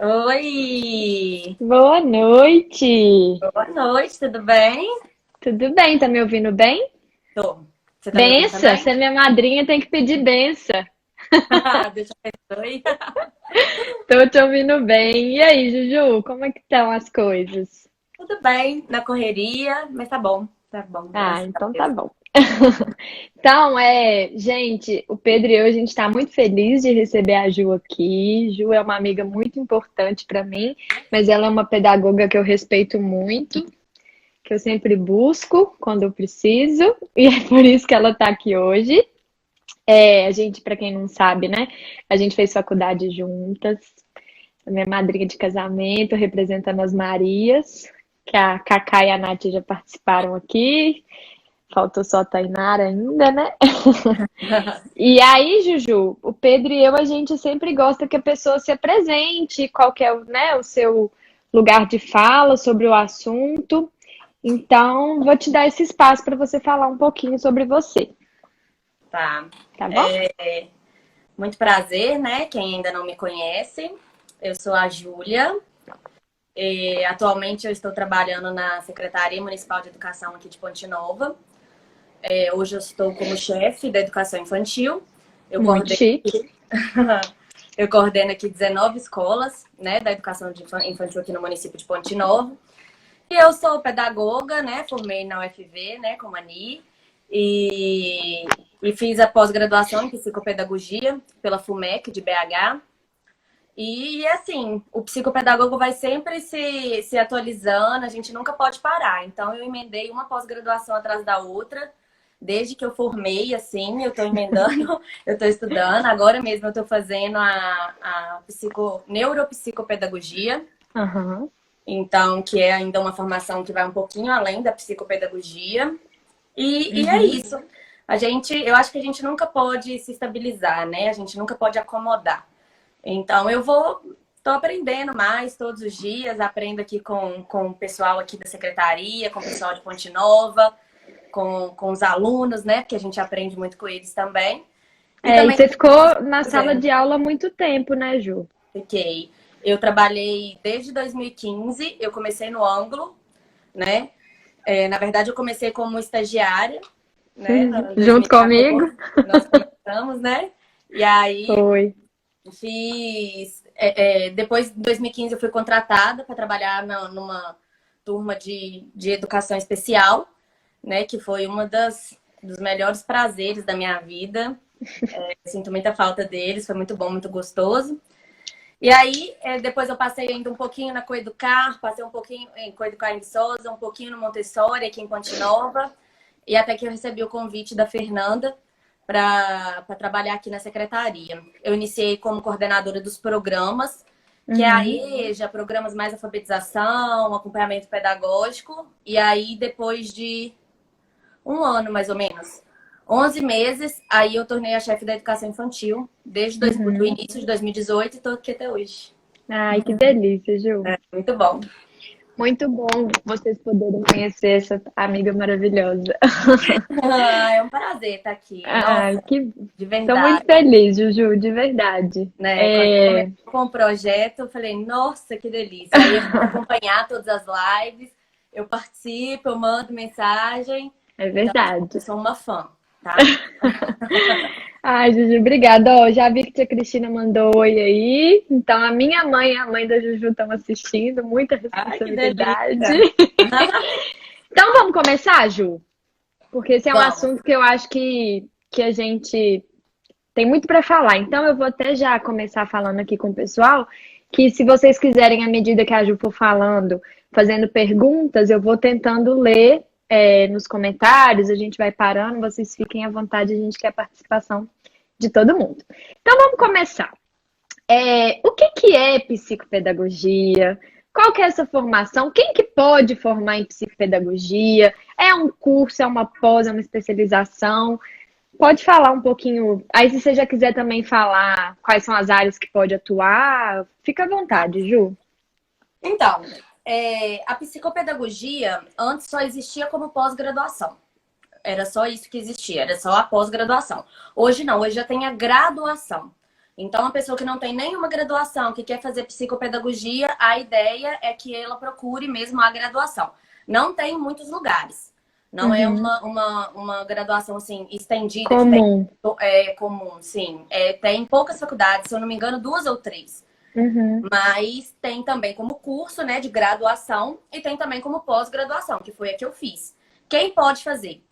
Oi! Boa noite! Boa noite, tudo bem? Tudo bem? Tá me ouvindo bem? Tô. Você tá me ouvindo Bença, também? você é minha madrinha, tem que pedir benção. Deus te abençoe. Tô te ouvindo bem. E aí, Juju, como é que estão as coisas? Tudo bem, na correria, mas tá bom, Ah, graças a então tá Deus. bom. Então, gente, o Pedro e eu, a gente tá muito feliz de receber a Ju aqui. Ju é uma amiga muito importante para mim, mas ela é uma pedagoga que eu respeito muito, que eu sempre busco quando eu preciso, e é por isso que ela tá aqui hoje. A gente, para quem não sabe, né? A gente fez faculdade juntas. A minha madrinha de casamento, representando as Marias, que a Cacá e a Nath já participaram aqui. Faltou só a Tainara ainda, né? E aí, Juju, o Pedro e eu, a gente sempre gosta que a pessoa se apresente, qual que é, né, o seu lugar de fala sobre o assunto. Então, vou te dar esse espaço para você falar um pouquinho sobre você, Tá. tá bom? Muito prazer, né? Quem ainda não me conhece, eu sou a Júlia. Atualmente eu estou trabalhando na Secretaria Municipal de Educação aqui de Ponte Nova. Hoje eu estou como chefe da educação infantil. Eu Muito coordeno chique. Eu coordeno aqui 19 escolas, né, da educação infantil aqui no município de Ponte Nova. E eu sou pedagoga, né, formei na UFV, né, como ANI, e fiz a pós-graduação em psicopedagogia pela FUMEC de BH. E, assim, o psicopedagogo vai sempre se atualizando, a gente nunca pode parar. Então, eu emendei uma pós-graduação atrás da outra, desde que eu formei, assim, eu estou emendando, eu estou estudando. Agora mesmo eu estou fazendo a neuropsicopedagogia, Aham. então, que é ainda uma formação que vai um pouquinho além da psicopedagogia. E é Uhum. isso. Eu acho que a gente nunca pode se estabilizar, né? A gente nunca pode acomodar. Então, tô aprendendo mais todos os dias, aprendo aqui com o pessoal aqui da secretaria, com o pessoal de Ponte Nova, com os alunos, né? Porque a gente aprende muito com eles também. E E também você ficou na sala fazendo. de aula há muito tempo, né, Ju? Fiquei. Eu trabalhei desde 2015, eu comecei no Ângulo, né? Na verdade, eu comecei como estagiária, né? Em Junto comigo? 2014, nós começamos, né? E aí Foi. fiz. Depois de 2015, eu fui contratada para trabalhar numa turma de educação especial, né? Que foi dos melhores prazeres da minha vida. Sinto muita falta deles, foi muito bom, muito gostoso. E aí, depois eu passei ainda um pouquinho na Coeducar, passei um pouquinho em Coeducar em Viçosa, um pouquinho no Montessori, aqui em Ponte Nova, e até que eu recebi o convite da Fernanda para trabalhar aqui na secretaria. Eu iniciei como coordenadora dos programas, que é a Uhum. EJA, programas mais alfabetização, acompanhamento pedagógico, e aí depois de um ano, mais ou menos. 11 meses, aí eu tornei a chefe da educação infantil, do Uhum. início de 2018 e estou aqui até hoje. Ai, que delícia, Ju. Muito bom. Muito bom vocês poderem conhecer essa amiga maravilhosa. É um prazer estar aqui. Ai, Nossa, que de tô muito verdade, feliz, Juju, de verdade. né? Quando começou com o projeto, eu falei, nossa, que delícia. Aí eu vou acompanhar todas as lives, eu participo, eu mando mensagem. É Então, eu verdade. sou uma fã, tá? Ai, Juju, obrigada. Ó, já vi que tia Cristina mandou oi aí. Então, a minha mãe e a mãe da Juju estão assistindo. Muita Ai, que responsabilidade. delícia. Então, vamos começar, Ju? Porque esse é um Vamos. assunto que eu acho que a gente tem muito para falar. Então, eu vou até já começar falando aqui com o pessoal que se vocês quiserem, à medida que a Ju for falando, fazendo perguntas, eu vou tentando ler nos comentários, a gente vai parando, vocês fiquem à vontade, a gente quer a participação de todo mundo. Então, vamos começar. O que que é psicopedagogia? Qual que é essa formação? Quem que pode formar em psicopedagogia? É um curso, é uma pós, é uma especialização? Pode falar um pouquinho. Aí, se você já quiser também falar quais são as áreas que pode atuar, fica à vontade, Ju. Então, a psicopedagogia antes só existia como pós-graduação. Era só isso que existia, era só a pós-graduação. Hoje não, hoje já tem a graduação. Então, a pessoa que não tem nenhuma graduação, que quer fazer psicopedagogia, a ideia é que ela procure mesmo a graduação. Não tem em muitos lugares. Não é Uhum. uma graduação assim estendida que tem Comum. comum, sim. Tem poucas faculdades, se eu não me engano, 2 ou 3. Uhum. Mas tem também como curso, né, de graduação e tem também como pós-graduação, que foi a que eu fiz. Quem pode fazer?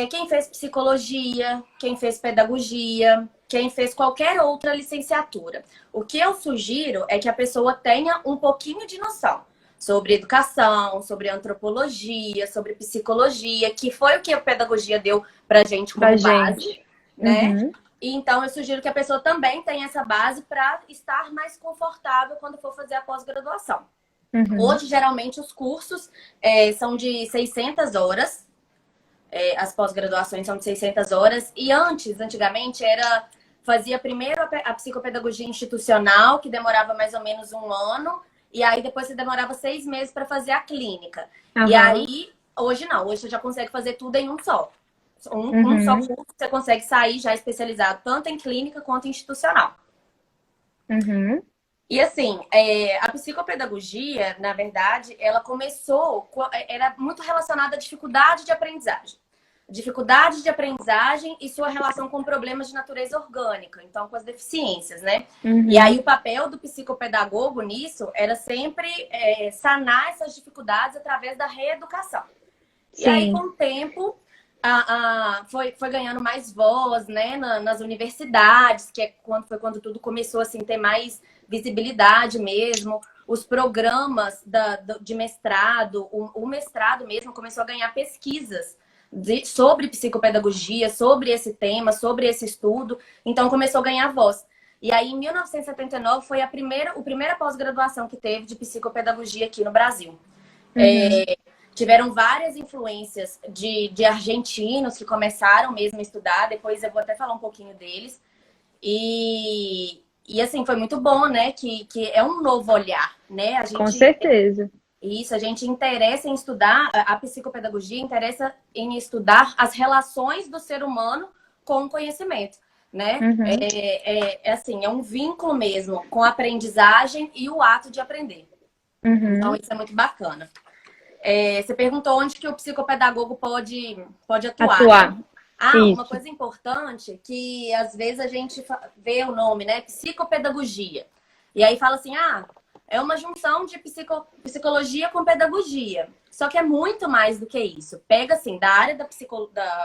Quem fez psicologia, quem fez pedagogia, quem fez qualquer outra licenciatura. O que eu sugiro é que a pessoa tenha um pouquinho de noção sobre educação, sobre antropologia, sobre psicologia, que foi o que a pedagogia deu pra gente Pra como base, gente. né? Uhum. E então eu sugiro que a pessoa também tenha essa base para estar mais confortável quando for fazer a pós-graduação. Uhum. Hoje, geralmente, os cursos são de 600 horas. As pós-graduações são de 600 horas. E antigamente, fazia primeiro a psicopedagogia institucional, que demorava mais ou menos 1 ano. E aí, depois, você demorava 6 meses para fazer a clínica. E Aham. aí, hoje não. Hoje, você já consegue fazer tudo em um só. Um só Uhum. curso, você consegue sair já especializado tanto em clínica quanto em institucional. Uhum. E assim, a psicopedagogia, na verdade, ela começou, era muito relacionada à dificuldade de aprendizagem. Dificuldade de aprendizagem e sua relação com problemas de natureza orgânica, então com as deficiências, né? E aí Uhum. o papel do psicopedagogo nisso era sempre sanar essas dificuldades através da reeducação. E aí, com Sim. o tempo, foi ganhando mais voz, né, nas universidades, que foi quando tudo começou assim, ter mais visibilidade mesmo. Os programas de mestrado, o mestrado mesmo começou a ganhar pesquisas sobre psicopedagogia, sobre esse tema, sobre esse estudo. Então, começou a ganhar voz. E aí, em 1979, foi a primeira pós-graduação que teve de psicopedagogia aqui no Brasil. Uhum. Tiveram várias influências de argentinos que começaram mesmo a estudar. Depois eu vou até falar um pouquinho deles. E assim, foi muito bom, né? Que é um novo olhar, né? Com certeza. A gente interessa em estudar, a psicopedagogia interessa em estudar as relações do ser humano com o conhecimento, né? Uhum. Assim, é um vínculo mesmo com a aprendizagem e o ato de aprender. Então, Uhum. isso é muito bacana. Você perguntou onde que o psicopedagogo pode atuar, né? Atuar. Uma Isso. coisa importante que às vezes a gente vê o nome, né? Psicopedagogia. E aí fala assim, é uma junção de psicologia com pedagogia. Só que é muito mais do que isso. Pega assim, da área da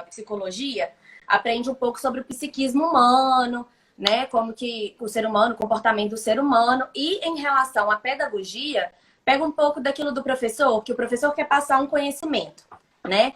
psicologia, aprende um pouco sobre o psiquismo humano, né? Como que o ser humano, o comportamento do ser humano. E em relação à pedagogia, pega um pouco daquilo do professor, que o professor quer passar um conhecimento, né?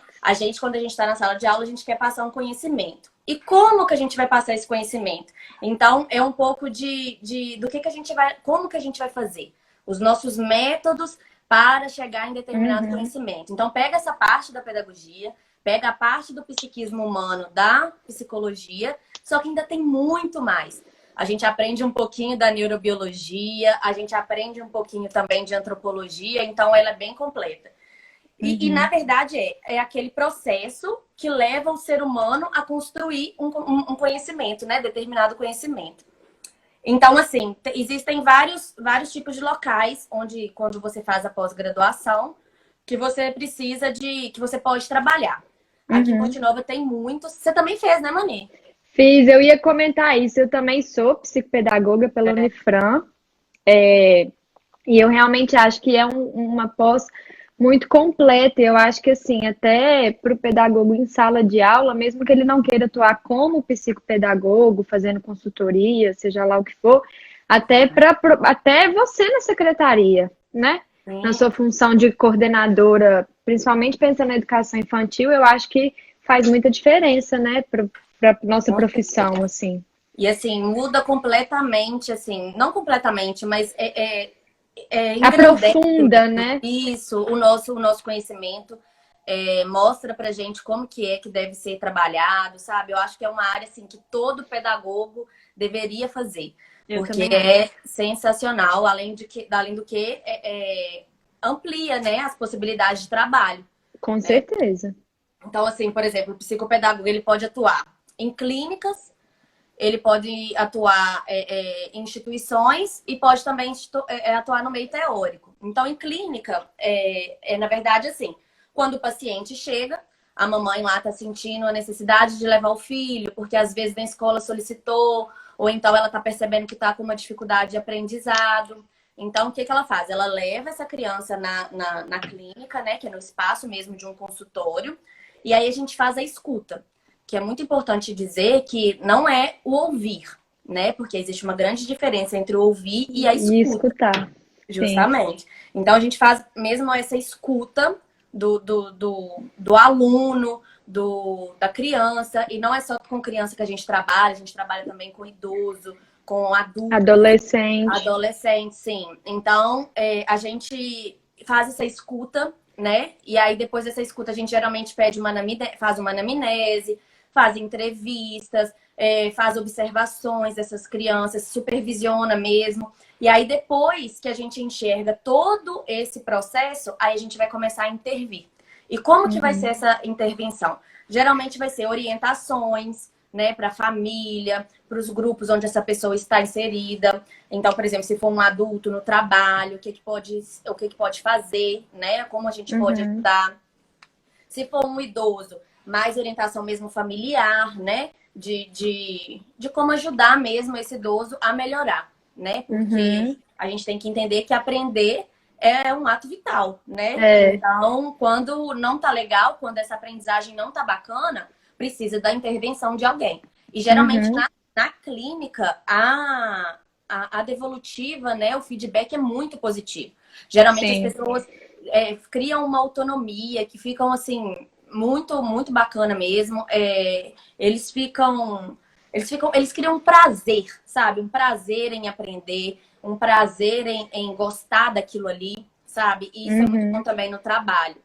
Quando a gente está na sala de aula, a gente quer passar um conhecimento. E como que a gente vai passar esse conhecimento? Então, é um pouco do que a gente vai, como que a gente vai fazer. Os nossos métodos para chegar em determinado Uhum. conhecimento. Então, pega essa parte da pedagogia, pega a parte do psiquismo humano da psicologia, só que ainda tem muito mais. A gente aprende um pouquinho da neurobiologia, a gente aprende um pouquinho também de antropologia, então ela é bem completa. Na Uhum. verdade, é aquele processo que leva o ser humano a construir um conhecimento, né? Determinado conhecimento. Então, assim, existem vários tipos de locais onde, quando você faz a pós-graduação, que você que você pode trabalhar. Aqui em Uhum. Ponte Nova tem muitos. Você também fez, né, Mani? Fiz, eu ia comentar isso. Eu também sou psicopedagoga pela Unifran. E eu realmente acho que é uma pós muito completa. Eu acho que, assim, até para o pedagogo em sala de aula, mesmo que ele não queira atuar como psicopedagogo, fazendo consultoria, seja lá o que for, até você na secretaria, né? Na Sim, sua função de coordenadora, principalmente pensando na educação infantil, eu acho que faz muita diferença, né, para nossa com profissão, certeza. assim. E assim, muda completamente, assim, não completamente, mas engrandece Aprofunda, mesmo né? isso, o nosso conhecimento, mostra pra gente como que é que deve ser trabalhado, sabe? Eu acho que é uma área assim que todo pedagogo deveria fazer, Eu porque também é acho. sensacional, além do que amplia, né, as possibilidades de trabalho, Com né? certeza. Então, assim, por exemplo, o psicopedagogo ele pode atuar em clínicas, ele pode atuar em instituições e pode também atuar no meio teórico. Então, em clínica, na verdade, assim, quando o paciente chega, a mamãe lá está sentindo a necessidade de levar o filho, porque às vezes na escola solicitou, ou então ela está percebendo que está com uma dificuldade de aprendizado. Então, o que ela faz? Ela leva essa criança na clínica, né, que é no espaço mesmo de um consultório, e aí a gente faz a escuta, que é muito importante dizer que não é o ouvir, né, porque existe uma grande diferença entre o ouvir e a E escuta, escutar. Sim. justamente. Então, a gente faz mesmo essa escuta do aluno, da criança, e não é só com criança que a gente trabalha também com idoso, com adulto, Adolescente. adolescente, sim. Então, a gente faz essa escuta, né? E aí, depois dessa escuta, a gente geralmente faz uma anamnese, faz entrevistas, faz observações dessas crianças, supervisiona mesmo. E aí, depois que a gente enxerga todo esse processo, aí a gente vai começar a intervir. E como que vai ser essa intervenção? Geralmente vai ser orientações, né, para a família, para os grupos onde essa pessoa está inserida. Então, por exemplo, se for um adulto no trabalho, o que pode fazer, né? Como a gente pode ajudar. Se for um idoso, mais orientação mesmo familiar, né? De como ajudar mesmo esse idoso a melhorar, né? Porque a gente tem que entender que aprender é um ato vital, né? Então, quando não tá legal, quando essa aprendizagem não tá bacana, precisa da intervenção de alguém. E geralmente na clínica, a devolutiva, né? O feedback é muito positivo. Geralmente as pessoas criam uma autonomia, que ficam assim, muito, muito bacana mesmo. Eles criam um prazer, sabe? Um prazer em aprender, um prazer em gostar daquilo ali, sabe? E isso é muito bom também no trabalho.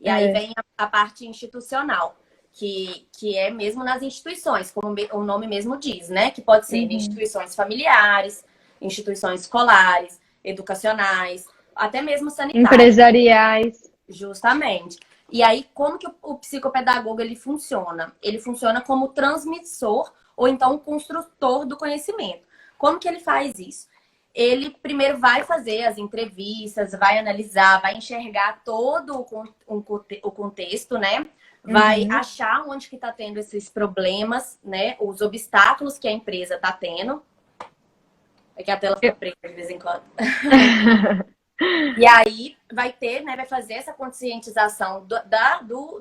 E aí vem a parte institucional, que é mesmo nas instituições, como o nome mesmo diz, né? Que pode ser em instituições familiares, instituições escolares, educacionais, até mesmo sanitárias. Empresariais. Justamente. E aí, como que o psicopedagogo ele funciona? Ele funciona como transmissor ou então construtor do conhecimento. Como que ele faz isso? Ele primeiro vai fazer as entrevistas, vai analisar, vai enxergar todo o contexto, né? Vai achar onde que está tendo esses problemas, né? Os obstáculos que a empresa está tendo. É que a tela fica preta de vez em quando. E aí vai ter, né? Vai fazer essa conscientização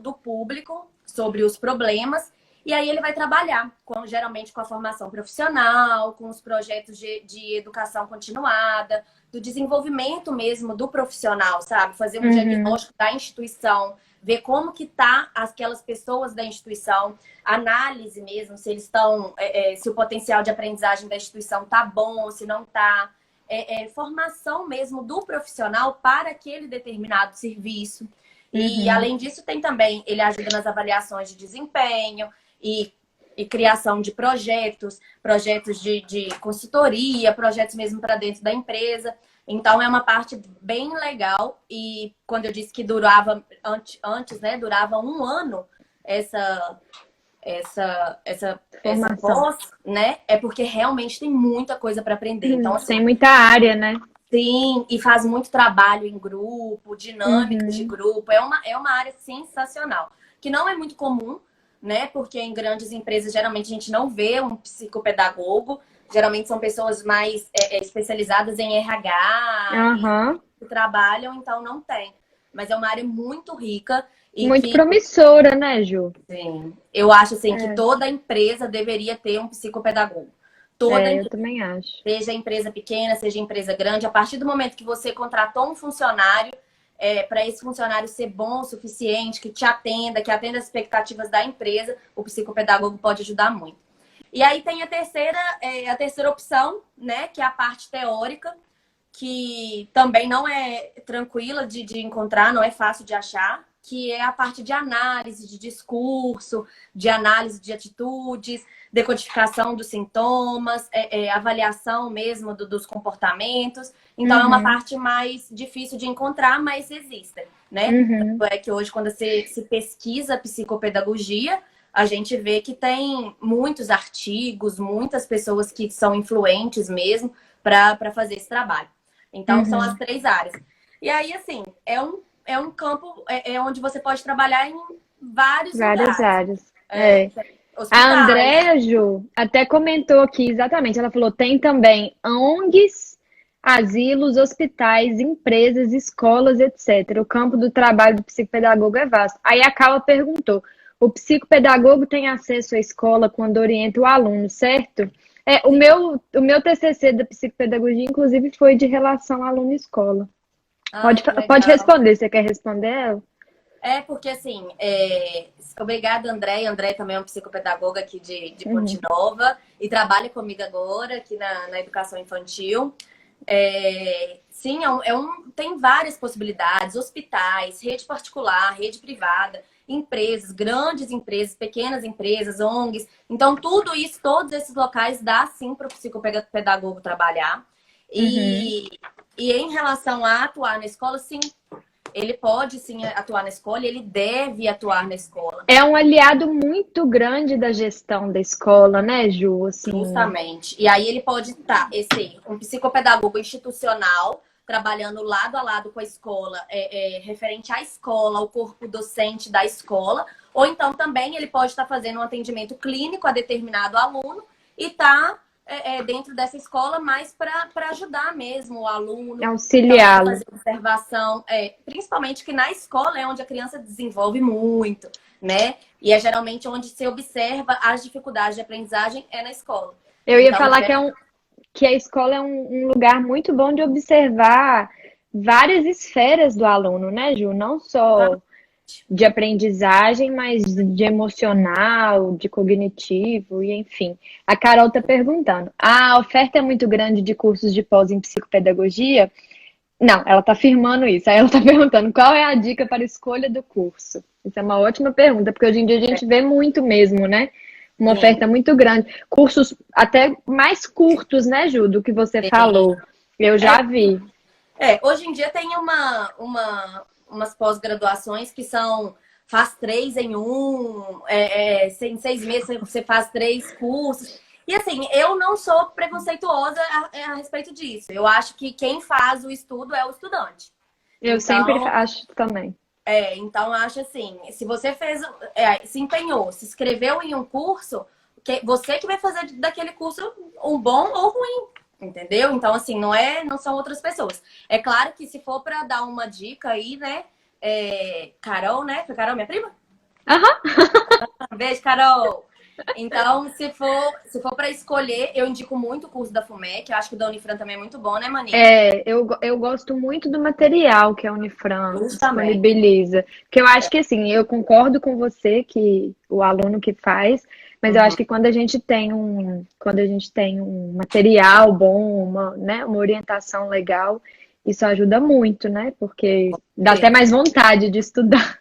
do público sobre os problemas. E aí ele vai trabalhar, geralmente com a formação profissional, com os projetos de educação continuada, do desenvolvimento mesmo do profissional, sabe? Fazer um diagnóstico da instituição, ver como que tá aquelas pessoas da instituição, análise mesmo, se eles estão, se o potencial de aprendizagem da instituição tá bom ou se não tá. Formação mesmo do profissional para aquele determinado serviço. E além disso, tem também, ele ajuda nas avaliações de desempenho e criação de projetos de consultoria, projetos mesmo para dentro da empresa. Então, é uma parte bem legal. E quando eu disse que durava, antes, né, durava um ano essa pós, né? É porque realmente tem muita coisa para aprender. Então, assim, tem muita área, né? Sim, e faz muito trabalho em grupo, dinâmicas de grupo. É uma área sensacional, que não é muito comum, né? Porque em grandes empresas, geralmente, a gente não vê um psicopedagogo. Geralmente são pessoas mais especializadas em RH, que trabalham, então não tem. Mas é uma área muito rica. E muito promissora, né, Ju? Sim. Eu acho assim que toda empresa deveria ter um psicopedagogo. Eu também acho. Seja empresa pequena, seja empresa grande, a partir do momento que você contratou um funcionário, para esse funcionário ser bom o suficiente, que te atenda, que atenda as expectativas da empresa, o psicopedagogo pode ajudar muito. E aí tem a terceira opção, né, que é a parte teórica, que também não é tranquila de encontrar, não é fácil de achar, que é a parte de análise de discurso, de análise de atitudes, decodificação dos sintomas, avaliação mesmo dos comportamentos. Então, é uma parte mais difícil de encontrar, mas existem, né? É que hoje, quando se pesquisa psicopedagogia, a gente vê que tem muitos artigos, muitas pessoas que são influentes mesmo para fazer esse trabalho. Então, são as Uhum. 3 áreas. E aí, assim, é um campo onde você pode trabalhar em vários Várias lugares. áreas. É. A Hospitais. Andrea, Ju, até comentou aqui exatamente. Ela falou: tem também ONGs, asilos, hospitais, empresas, escolas, etc. O campo do trabalho do psicopedagogo é vasto. Aí a Carla perguntou: o psicopedagogo tem acesso à escola quando orienta o aluno, certo? O meu TCC da psicopedagogia, inclusive, foi de relação aluno-escola. Ai, Pode, que pode legal. responder. Você quer responder ela? Porque assim, obrigada, André. André também é um psicopedagoga aqui de Ponte Uhum. Nova e trabalha comigo agora aqui na educação infantil. Sim, tem várias possibilidades: hospitais, rede particular, rede privada, empresas, grandes empresas, pequenas empresas, ONGs. Então, tudo isso, todos esses locais dá sim para o psicopedagogo trabalhar. Uhum. E em relação a atuar na escola, sim, ele pode sim atuar na escola, ele deve atuar na escola. É um aliado muito grande da gestão da escola, né, Ju? Assim, Justamente. E aí ele pode estar, um psicopedagogo institucional, trabalhando lado a lado com a escola, referente à escola, ao corpo docente da escola, ou então também ele pode estar fazendo um atendimento clínico a determinado aluno e estar dentro dessa escola mais para ajudar mesmo o aluno, também auxiliá-lo. fazer observação, principalmente que na escola é onde a criança desenvolve muito, né? E é geralmente onde se observa as dificuldades de aprendizagem é na escola. Eu ia Então, falar que a escola é um lugar muito bom de observar várias esferas do aluno, né, Ju? Não só de aprendizagem, mas de emocional, de cognitivo, e enfim. A Carol está perguntando: a oferta é muito grande de cursos de pós em psicopedagogia? Não, ela está afirmando isso. Aí ela está perguntando qual é a dica para a escolha do curso. Isso é uma ótima pergunta, porque hoje em dia a gente vê muito mesmo, né? Uma sim, oferta muito grande. Cursos até mais curtos, né, Ju, do que você sim. falou. Eu já vi. Hoje em dia tem umas pós-graduações que faz 3 em 1, em 6 meses você faz 3 cursos. E assim, eu não sou preconceituosa a respeito disso. Eu acho que quem faz o estudo é o estudante. Eu sempre Então, acho também. então eu acho assim, se você se empenhou, se inscreveu em um curso, você que vai fazer daquele curso um bom ou ruim, entendeu? Então, assim, não são outras pessoas. É claro que se for para dar uma dica aí, né? Carol, né? Foi Carol, minha prima? Aham. Um beijo, Carol! Então, se for para escolher, eu indico muito o curso da FUMEC. Eu acho que o da Unifran também é muito bom, né, Mani? Eu gosto muito do material que a Unifran Justamente. disponibiliza. Porque eu acho que, assim, eu concordo com você que o aluno que faz, mas eu acho Uhum. que quando a gente tem um material bom, né, uma orientação legal, isso ajuda muito, né? Porque dá até mais vontade de estudar.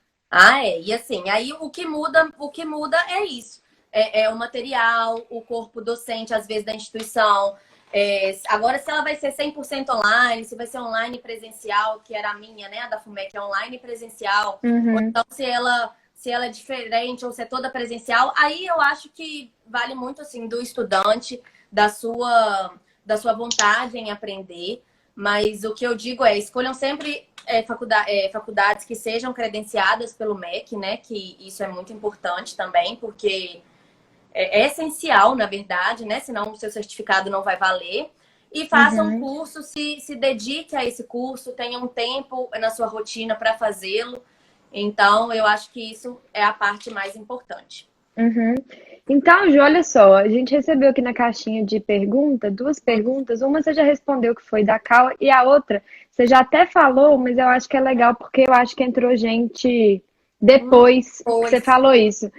E assim, aí o que muda é isso. É o material, o corpo docente, às vezes, da instituição. Agora, se ela vai ser 100% online, se vai ser online e presencial, que era a minha, né? A da FUMEC é online e presencial. Ou Uhum, então, se ela é diferente ou se é toda presencial, aí eu acho que vale muito, assim, do estudante, da sua vontade em aprender. Mas o que eu digo escolham sempre faculdades que sejam credenciadas pelo MEC, né? Que isso é muito importante também, porque é essencial, na verdade, né? Senão o seu certificado não vai valer. E faça um uhum. curso, se dedique a esse curso, tenha um tempo na sua rotina para fazê-lo. Então, eu acho que isso é a parte mais importante. Uhum. Então, Ju, olha só, a gente recebeu aqui na caixinha de pergunta duas perguntas. Uma você já respondeu que foi da Cal, e a outra você já até falou, mas eu acho que é legal porque eu acho que entrou gente depois que você Pois, falou isso,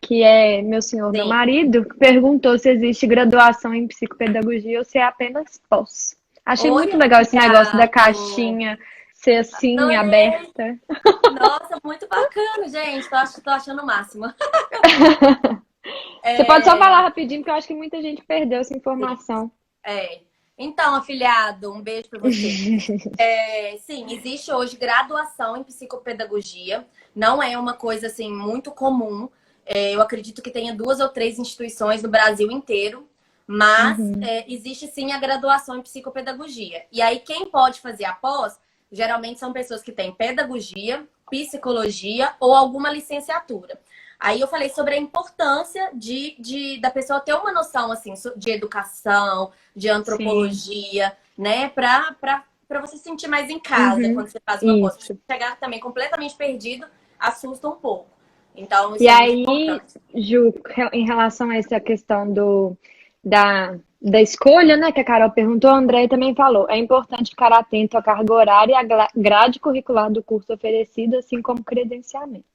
que é meu senhor, meu sim. marido, que perguntou se existe graduação em psicopedagogia ou se é apenas pós. Achei muito Olha legal que esse negócio da legal! caixinha ser assim, Adorei! aberta. Nossa, muito bacana, gente. Tô achando o máximo. Você pode só falar É, rapidinho, porque eu acho que muita gente perdeu essa sim, informação. Então, afilhado, um beijo para você. Sim, existe hoje graduação em psicopedagogia. Não é uma coisa assim muito comum. Eu acredito que tenha 2 ou 3 instituições no Brasil inteiro, mas existe sim a graduação em psicopedagogia. E aí quem pode fazer a pós, geralmente são pessoas que têm pedagogia, psicologia ou alguma licenciatura. Aí eu falei sobre a importância da pessoa ter uma noção assim de educação, de Sim. antropologia, né? Para você se sentir mais em casa quando você faz uma pós. Isso. Chegar também completamente perdido assusta um pouco. Então, E isso é muito aí, importante. Ju, em relação a essa questão da escolha, né, que a Carol perguntou, a André também falou. É importante ficar atento à carga horária e à grade curricular do curso oferecido, assim como credenciamento.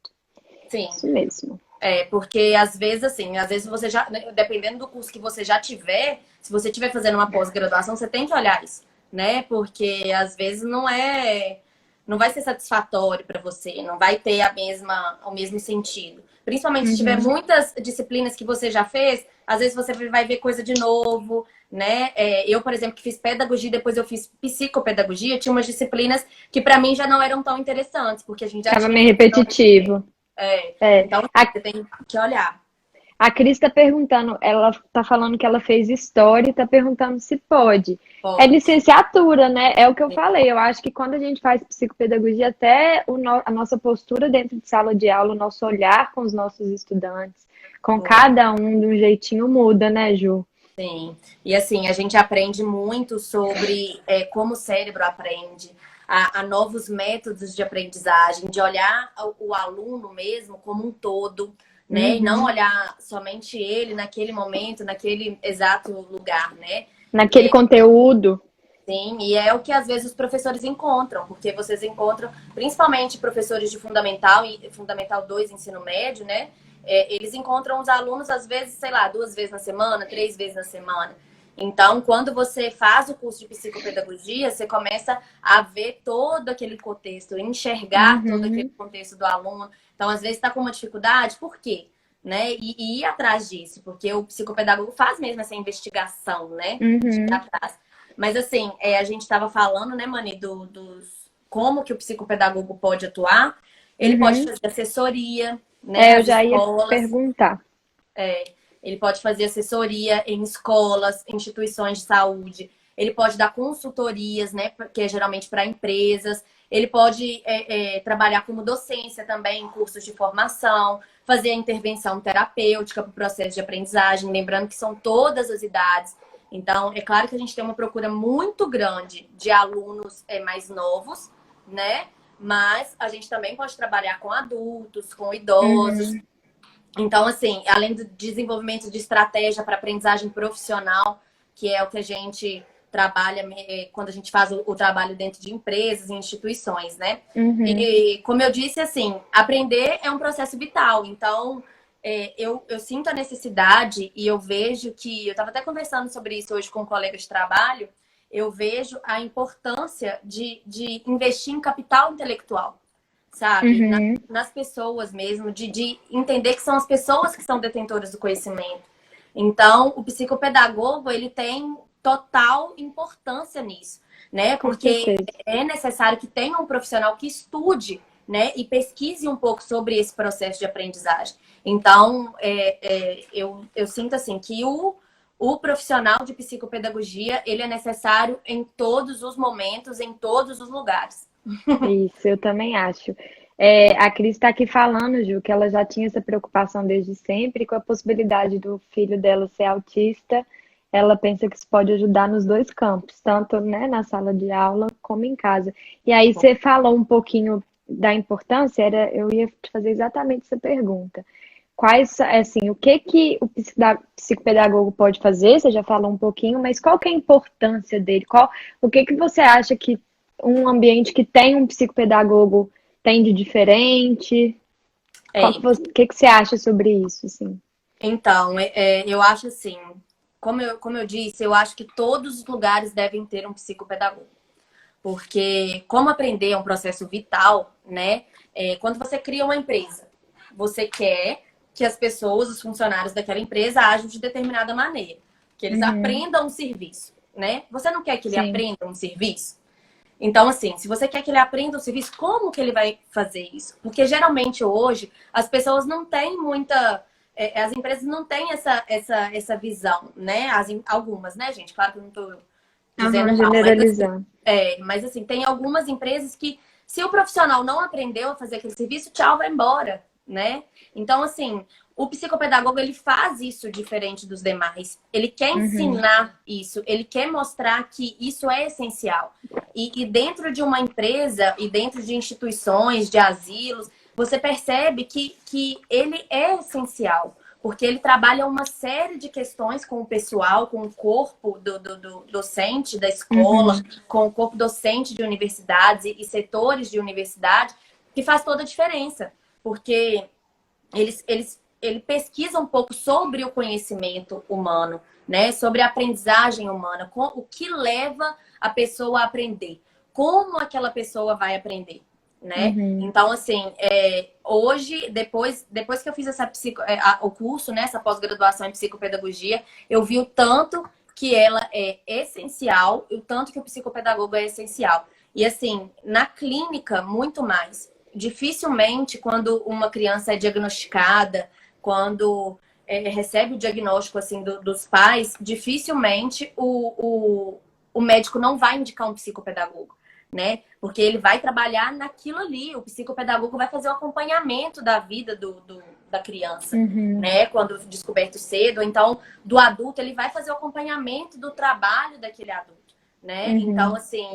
Sim. Isso mesmo. Porque às vezes, assim, às vezes você já, né, dependendo do curso que você já tiver, se você estiver fazendo uma pós-graduação, você tem que olhar isso, né? Porque às vezes não vai ser satisfatório para você, não vai ter o mesmo sentido. Principalmente se tiver muitas disciplinas que você já fez, às vezes você vai ver coisa de novo, né? Eu, por exemplo, que fiz pedagogia, depois eu fiz psicopedagogia, tinha umas disciplinas que para mim já não eram tão interessantes, porque a gente já Tava tinha meio feito. repetitivo. É. Então, A, você tem que olhar. a Cris está perguntando, ela está falando que ela fez história e está perguntando se pode. É Pode. licenciatura, né? É o que eu falei. Eu acho que quando a gente faz psicopedagogia, até a nossa postura dentro de sala de aula, o nosso olhar com os nossos estudantes, com cada um de um jeitinho muda, né, Ju? Sim. E assim, a gente aprende muito sobre como o cérebro aprende, a novos métodos de aprendizagem, de olhar o aluno mesmo como um todo, né? E não olhar somente ele naquele momento, naquele exato lugar, né? Naquele conteúdo. Sim, e é o que às vezes os professores encontram, porque vocês encontram, principalmente professores de Fundamental e Fundamental 2, ensino médio, né? Eles encontram os alunos, às vezes, sei lá, 2 vezes na semana, 3 vezes na semana. Então, quando você faz o curso de psicopedagogia, você começa a ver todo aquele contexto, enxergar todo aquele contexto do aluno. Então, às vezes, está com uma dificuldade, por quê? Né? E ir atrás disso, porque o psicopedagogo faz mesmo essa investigação, né? De ir atrás. Mas assim, a gente estava falando, né, Mani, dos como que o psicopedagogo pode atuar. Ele pode fazer assessoria, né, Eu às já ia escolas. perguntar. Ele pode fazer assessoria em escolas, instituições de saúde. Ele pode dar consultorias, né, que é geralmente para empresas. Ele pode trabalhar como docência também em cursos de formação, fazer a intervenção terapêutica para o processo de aprendizagem, lembrando que são todas as idades. Então, é claro que a gente tem uma procura muito grande de alunos mais novos, né? Mas a gente também pode trabalhar com adultos, com idosos. Então, assim, além do desenvolvimento de estratégia para aprendizagem profissional, que é o que a gente trabalha quando a gente faz o trabalho dentro de empresas e instituições, né? E, como eu disse, assim, aprender é um processo vital. Então, eu sinto a necessidade e eu vejo que... Eu estava até conversando sobre isso hoje com um colega de trabalho. Eu vejo a importância de investir em capital intelectual, sabe? Nas pessoas mesmo, de entender que são as pessoas que são detentoras do conhecimento. Então, o psicopedagogo, ele tem total importância nisso, né? Com Porque certeza. é necessário que tenha um profissional que estude, né? E pesquise um pouco sobre esse processo de aprendizagem. Então, eu sinto assim que o profissional de psicopedagogia, ele é necessário em todos os momentos, em todos os lugares. Isso, eu também acho. A Cris está aqui falando, Ju, que ela já tinha essa preocupação desde sempre, com a possibilidade do filho dela ser autista. Ela pensa que isso pode ajudar nos dois campos, tanto, né, na sala de aula como em casa. E aí você falou um pouquinho da importância, eu ia te fazer exatamente essa pergunta. Quais, assim, o que o psicopedagogo pode fazer? Você já falou um pouquinho, mas qual que é a importância dele? O que você acha que um ambiente que tem um psicopedagogo tem de diferente? O que você acha sobre isso, assim? Então, eu acho assim, como eu disse, eu acho que todos os lugares devem ter um psicopedagogo. Porque como aprender é um processo vital, né? Quando você cria uma empresa, você quer que as pessoas, os funcionários daquela empresa, ajam de determinada maneira. Que eles aprendam um serviço, né? Você não quer que ele Sim, aprenda um serviço? Então, assim, se você quer que ele aprenda o serviço, como que ele vai fazer isso? Porque geralmente hoje as pessoas não têm muita. As empresas não têm essa visão, né? Algumas, né, gente? Claro que eu não estou dizendo Aham, mal, generalizando. mas assim, tem algumas empresas que, se o profissional não aprendeu a fazer aquele serviço, tchau, vai embora, né? Então, assim, o psicopedagogo, ele faz isso diferente dos demais. Ele quer Uhum, ensinar isso, ele quer mostrar que isso é essencial. E dentro de uma empresa e dentro de instituições, de asilos, você percebe que ele é essencial. Porque ele trabalha uma série de questões com o pessoal, com o corpo do docente da escola, uhum, com o corpo docente de universidades e setores de universidade, que faz toda a diferença. Porque ele pesquisa um pouco sobre o conhecimento humano, né? Sobre a aprendizagem humana, o que leva a pessoa a aprender, como aquela pessoa vai aprender, né? uhum. Então, assim, hoje, depois que eu fiz o curso, né, essa pós-graduação em psicopedagogia, eu vi o tanto que ela é essencial e o tanto que o psicopedagogo é essencial. E, assim, na clínica, muito mais. Dificilmente, quando uma criança é diagnosticada, quando recebe o diagnóstico assim dos pais, dificilmente o médico não vai indicar um psicopedagogo, né? Porque ele vai trabalhar naquilo ali. O psicopedagogo vai fazer o acompanhamento da vida da criança, Uhum, né? Quando descoberto cedo. Então, do adulto, ele vai fazer o acompanhamento do trabalho daquele adulto, né? Então, uhum. assim,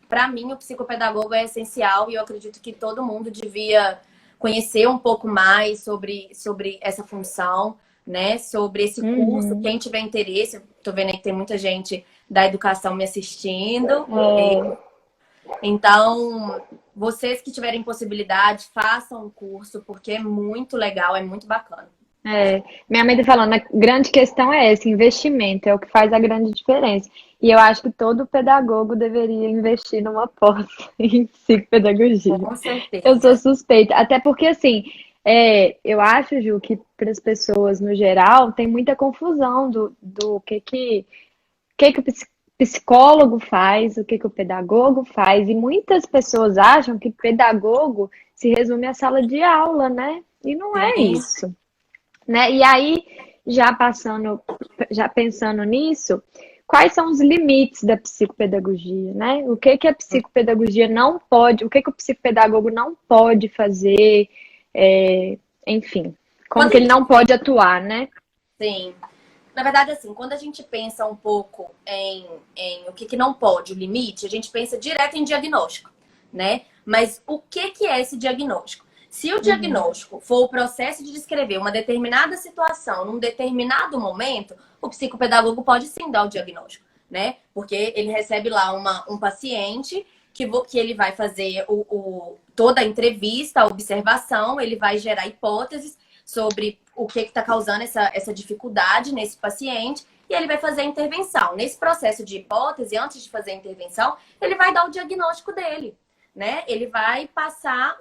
para mim, o psicopedagogo é essencial e eu acredito que todo mundo devia conhecer um pouco mais sobre essa função, né? Sobre esse curso. Uhum. Quem tiver interesse, estou vendo aí que tem muita gente da educação me assistindo. É, Então, vocês que tiverem possibilidade, façam um curso, porque é muito legal, é muito bacana. minha mãe tá falando, a grande questão é esse, investimento, é o que faz a grande diferença. E eu acho que todo pedagogo deveria investir numa pós em psicopedagogia. Com Eu sou certeza. suspeita, até porque assim, eu acho, Ju, que para as pessoas no geral tem muita confusão do que o psicólogo faz, o que o pedagogo faz, e muitas pessoas acham que pedagogo se resume à sala de aula, né? E não é Sim. isso, né? E aí, já passando, já pensando nisso, quais são os limites da psicopedagogia, né? O que a psicopedagogia não pode, o que o psicopedagogo não pode fazer, é, enfim, como Quando que a ele gente não pode atuar, né? Sim. Na verdade, assim, quando a gente pensa um pouco em o que não pode, o limite, a gente pensa direto em diagnóstico, né? Mas o que é esse diagnóstico? Se o Uhum, diagnóstico for o processo de descrever uma determinada situação num determinado momento, o psicopedagogo pode sim dar o diagnóstico, né? Porque ele recebe lá um paciente que ele vai fazer toda a entrevista, a observação, ele vai gerar hipóteses sobre o que está causando essa dificuldade nesse paciente e ele vai fazer a intervenção. Nesse processo de hipótese, antes de fazer a intervenção, ele vai dar o diagnóstico dele, né? Ele vai passar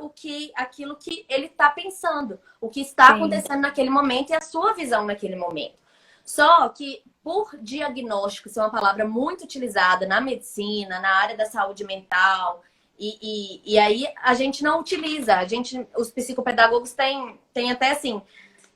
aquilo que ele está pensando, o que está sim. acontecendo naquele momento e a sua visão naquele momento. Só que por diagnóstico ser uma palavra muito utilizada na medicina, na área da saúde mental, e aí a gente não utiliza. Os psicopedagogos têm até assim,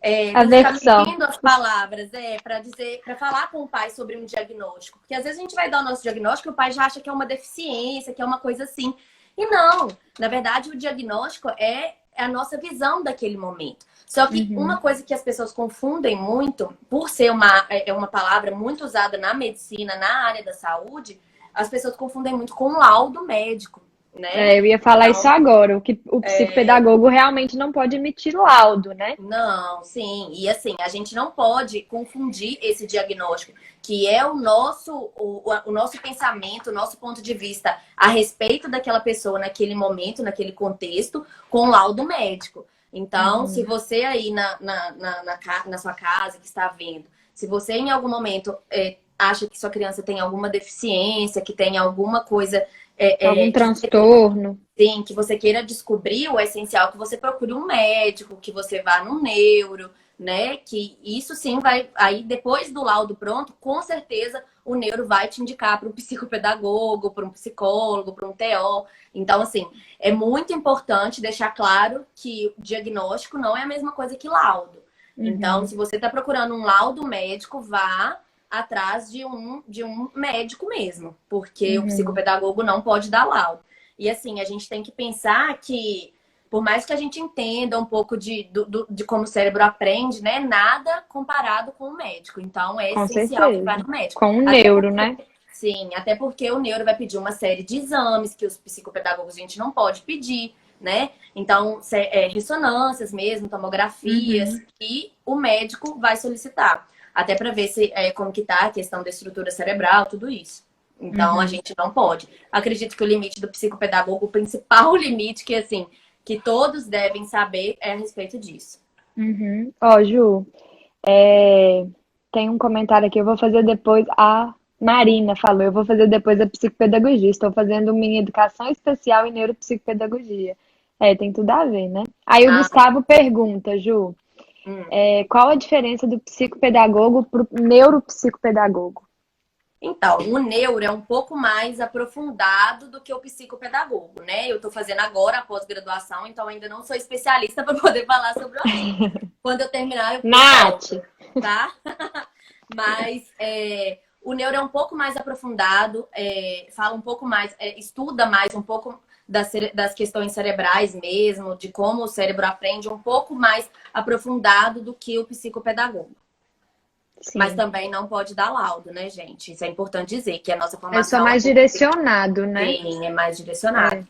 tem que ficar Aversão. medindo as palavras, para falar com o pai sobre um diagnóstico. Porque às vezes a gente vai dar o nosso diagnóstico e o pai já acha que é uma deficiência, que é uma coisa assim. E não, na verdade, o diagnóstico é a nossa visão daquele momento. Só que uma Uhum. coisa que as pessoas confundem muito, por ser uma palavra muito usada na medicina, na área da saúde, as pessoas confundem muito com o laudo médico, né? Eu ia falar isso Então, agora, o que o psicopedagogo realmente não pode emitir laudo, né? não, sim. E assim, a gente não pode confundir esse diagnóstico, que é o nosso pensamento, o nosso ponto de vista a respeito daquela pessoa naquele momento, naquele contexto, com o laudo médico. Então, se Uhum. você aí na sua casa que está vendo, se você em algum momento acha que sua criança tem alguma deficiência, que tem alguma coisa Algum que transtorno. que você queira descobrir, o essencial é que você procure um médico, que você vá num neuro, né? Que isso sim vai. Aí, depois do laudo pronto, com certeza o neuro vai te indicar para um psicopedagogo, para um psicólogo, para um TO. Então, assim, é muito importante deixar claro que o diagnóstico não é a mesma coisa que laudo. Então, Uhum, se você está procurando um laudo médico, vá atrás de um médico mesmo, porque o uhum. psicopedagogo não pode dar laudo. E assim, a gente tem que pensar que, por mais que a gente entenda um pouco de como o cérebro aprende, né? Nada comparado com o médico. Então, é Com essencial que vá certeza. no médico. Com o Até neuro, porque, né? sim, até porque o neuro vai pedir uma série de exames que os psicopedagogos a gente não pode pedir, né? Então, ressonâncias mesmo, tomografias, Uhum, que o médico vai solicitar. Até para ver se como que tá a questão da estrutura cerebral, tudo isso. Então, a uhum, gente não pode. Acredito que o limite do psicopedagogo, o principal limite que, assim, que todos devem saber é a respeito disso. uhum. Ó, Ju, é, tem um comentário aqui, eu vou fazer depois. A Marina falou, eu vou fazer depois a psicopedagogia. Estou fazendo minha educação especial em neuropsicopedagogia. É, tem tudo a ver, né? Aí o Ah, Gustavo pergunta, Ju, hum. qual a diferença do psicopedagogo para o neuropsicopedagogo? Então, o neuro é um pouco mais aprofundado do que o psicopedagogo, né? Eu estou fazendo agora a pós-graduação, então ainda não sou especialista para poder falar sobre o assunto. Quando eu terminar, eu Nath! volto, tá? Mas o neuro é um pouco mais aprofundado, fala um pouco mais, estuda mais um pouco das questões cerebrais mesmo, de como o cérebro aprende um pouco mais aprofundado do que o psicopedagogo. Mas Sim, também não pode dar laudo, né, gente? Isso é importante dizer, que a nossa é só formação mais direcionado, né? é mais direcionada.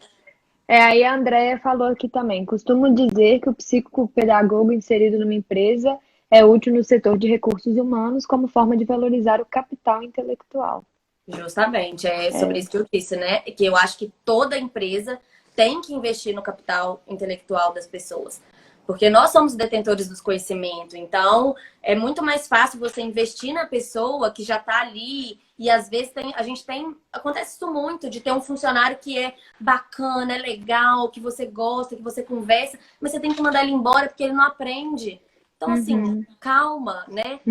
Aí a Andrea falou aqui também. Costumo dizer que o psicopedagogo inserido numa empresa é útil no setor de recursos humanos como forma de valorizar o capital intelectual. Justamente, é sobre É, isso que eu disse, né? Que eu acho que toda empresa tem que investir no capital intelectual das pessoas. Porque nós somos detentores dos conhecimentos. Então, é muito mais fácil você investir na pessoa que já está ali. E às vezes a gente tem. Acontece isso muito, de ter um funcionário que é bacana, é legal, que você gosta, que você conversa, mas você tem que mandar ele embora porque ele não aprende. Então, assim, uhum, calma, né?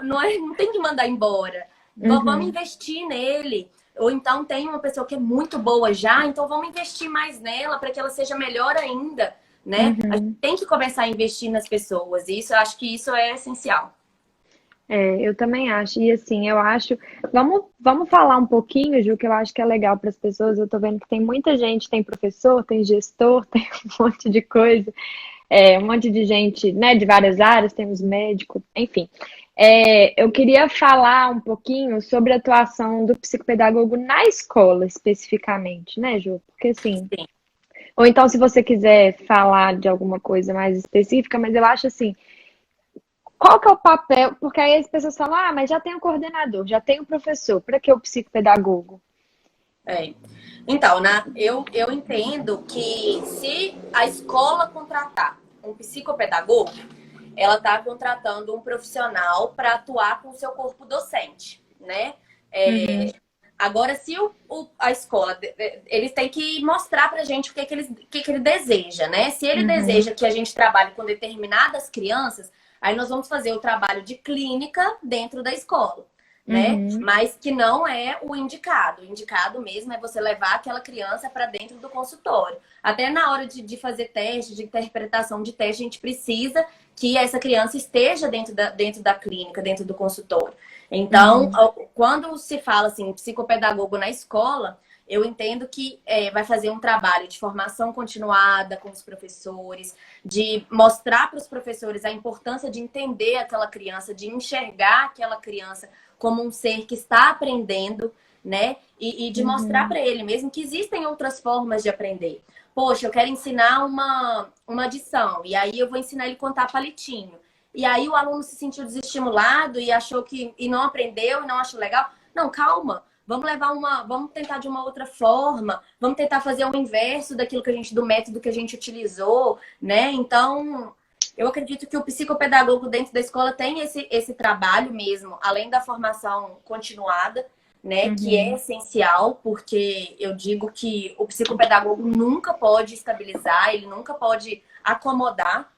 Não tem que mandar embora. Vamos uhum, investir nele. Ou então tem uma pessoa que é muito boa já, então vamos investir mais nela para que ela seja melhor ainda, né? A gente uhum. tem que começar a investir nas pessoas. E isso, eu acho que isso é essencial. Eu também acho. E assim, eu acho. Vamos falar um pouquinho, Ju, que eu acho que é legal para as pessoas. Eu tô vendo que tem muita gente, tem professor, tem gestor, tem um monte de coisa. Um monte de gente, né, de várias áreas, temos médico, enfim. Eu queria falar um pouquinho sobre a atuação do psicopedagogo na escola, especificamente, né, Ju? Porque assim, Sim. ou então se você quiser falar de alguma coisa mais específica, mas eu acho assim, qual que é o papel? Porque aí as pessoas falam, ah, mas já tem o coordenador, já tem o professor, para que o psicopedagogo? É. Então, eu entendo que se a escola contratar um psicopedagogo, ela está contratando um profissional para atuar com o seu corpo docente, né? Uhum, Agora, se a escola, eles têm que mostrar pra gente o que ele deseja, né? Se ele uhum, deseja que a gente trabalhe com determinadas crianças, aí nós vamos fazer o trabalho de clínica dentro da escola, né? uhum, Mas que não é o indicado. O indicado mesmo é você levar aquela criança para dentro do consultório. Até na hora de fazer teste, de interpretação de teste, a gente precisa que essa criança esteja dentro da clínica, dentro do consultório. Então, uhum, quando se fala assim, psicopedagogo na escola, eu entendo que vai fazer um trabalho de formação continuada com os professores, de mostrar para os professores a importância de entender aquela criança, de enxergar aquela criança como um ser que está aprendendo, né? E de mostrar uhum, para ele mesmo que existem outras formas de aprender. Poxa, eu quero ensinar uma adição, e aí eu vou ensinar ele a contar palitinho. E aí o aluno se sentiu desestimulado e achou que e não aprendeu e não achou legal. Não, calma. Vamos tentar de uma outra forma, vamos tentar fazer o inverso do método que a gente utilizou, né? Então, eu acredito que o psicopedagogo dentro da escola tem esse trabalho mesmo, além da formação continuada, né, que é uhum. essencial, porque eu digo que o psicopedagogo nunca pode estabilizar, ele nunca pode acomodar,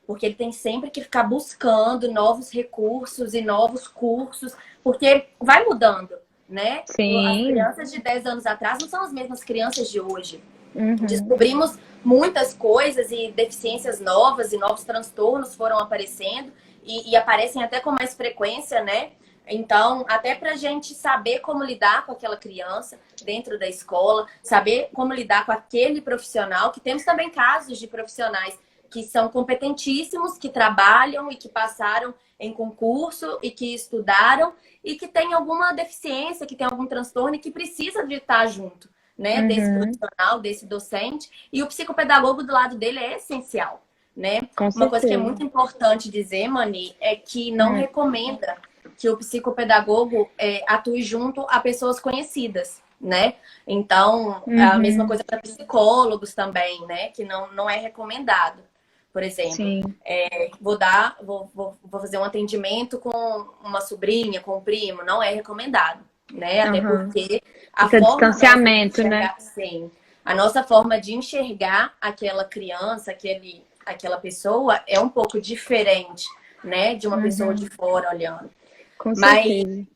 porque ele tem sempre que ficar buscando novos recursos e novos cursos, porque vai mudando, né? As Sim. crianças de 10 anos atrás não são as mesmas crianças de hoje. Uhum. Descobrimos muitas coisas e deficiências novas e novos transtornos foram aparecendo e aparecem até com mais frequência, né? Então, até para a gente saber como lidar com aquela criança dentro da escola, saber como lidar com aquele profissional, que temos também casos de profissionais que são competentíssimos, que trabalham e que passaram em concurso e que estudaram e que tem alguma deficiência, que tem algum transtorno e que precisa de estar junto, né, desse Uhum. profissional, desse docente, e o psicopedagogo do lado dele é essencial, né? Com Uma coisa que é certeza. muito importante dizer, Mani, é que não Hum. recomenda que o psicopedagogo atue junto a pessoas conhecidas, né? Então, a mesma Uhum. coisa para psicólogos também, né? Que não é recomendado. Por exemplo, Sim. vou fazer um atendimento com uma sobrinha, com um primo, não é recomendado, né? Até Aham. porque a Esse forma nossa de distanciamento, né? enxergar, sim, a nossa forma de enxergar aquela criança, aquela pessoa é um pouco diferente, né? De uma pessoa de Uhum. fora olhando. Com Mas, certeza.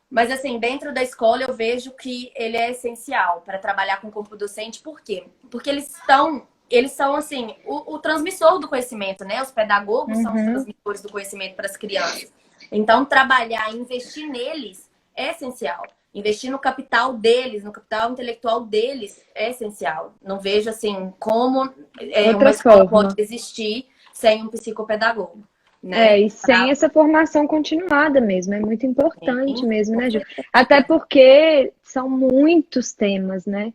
mas assim, dentro da escola eu vejo que ele é essencial para trabalhar com o corpo docente, por quê? Porque eles são assim, o transmissor do conhecimento, né? Os pedagogos são os Uhum. transmissores do conhecimento para as crianças. Então, trabalhar, investir neles é essencial. Investir no capital deles, no capital intelectual deles é essencial. Não vejo assim como uma Outra escola pode forma. existir sem um psicopedagogo, É, né? e sem essa formação continuada mesmo, é muito importante Sim, mesmo, com né, Ju? Até certeza. porque são muitos temas, né,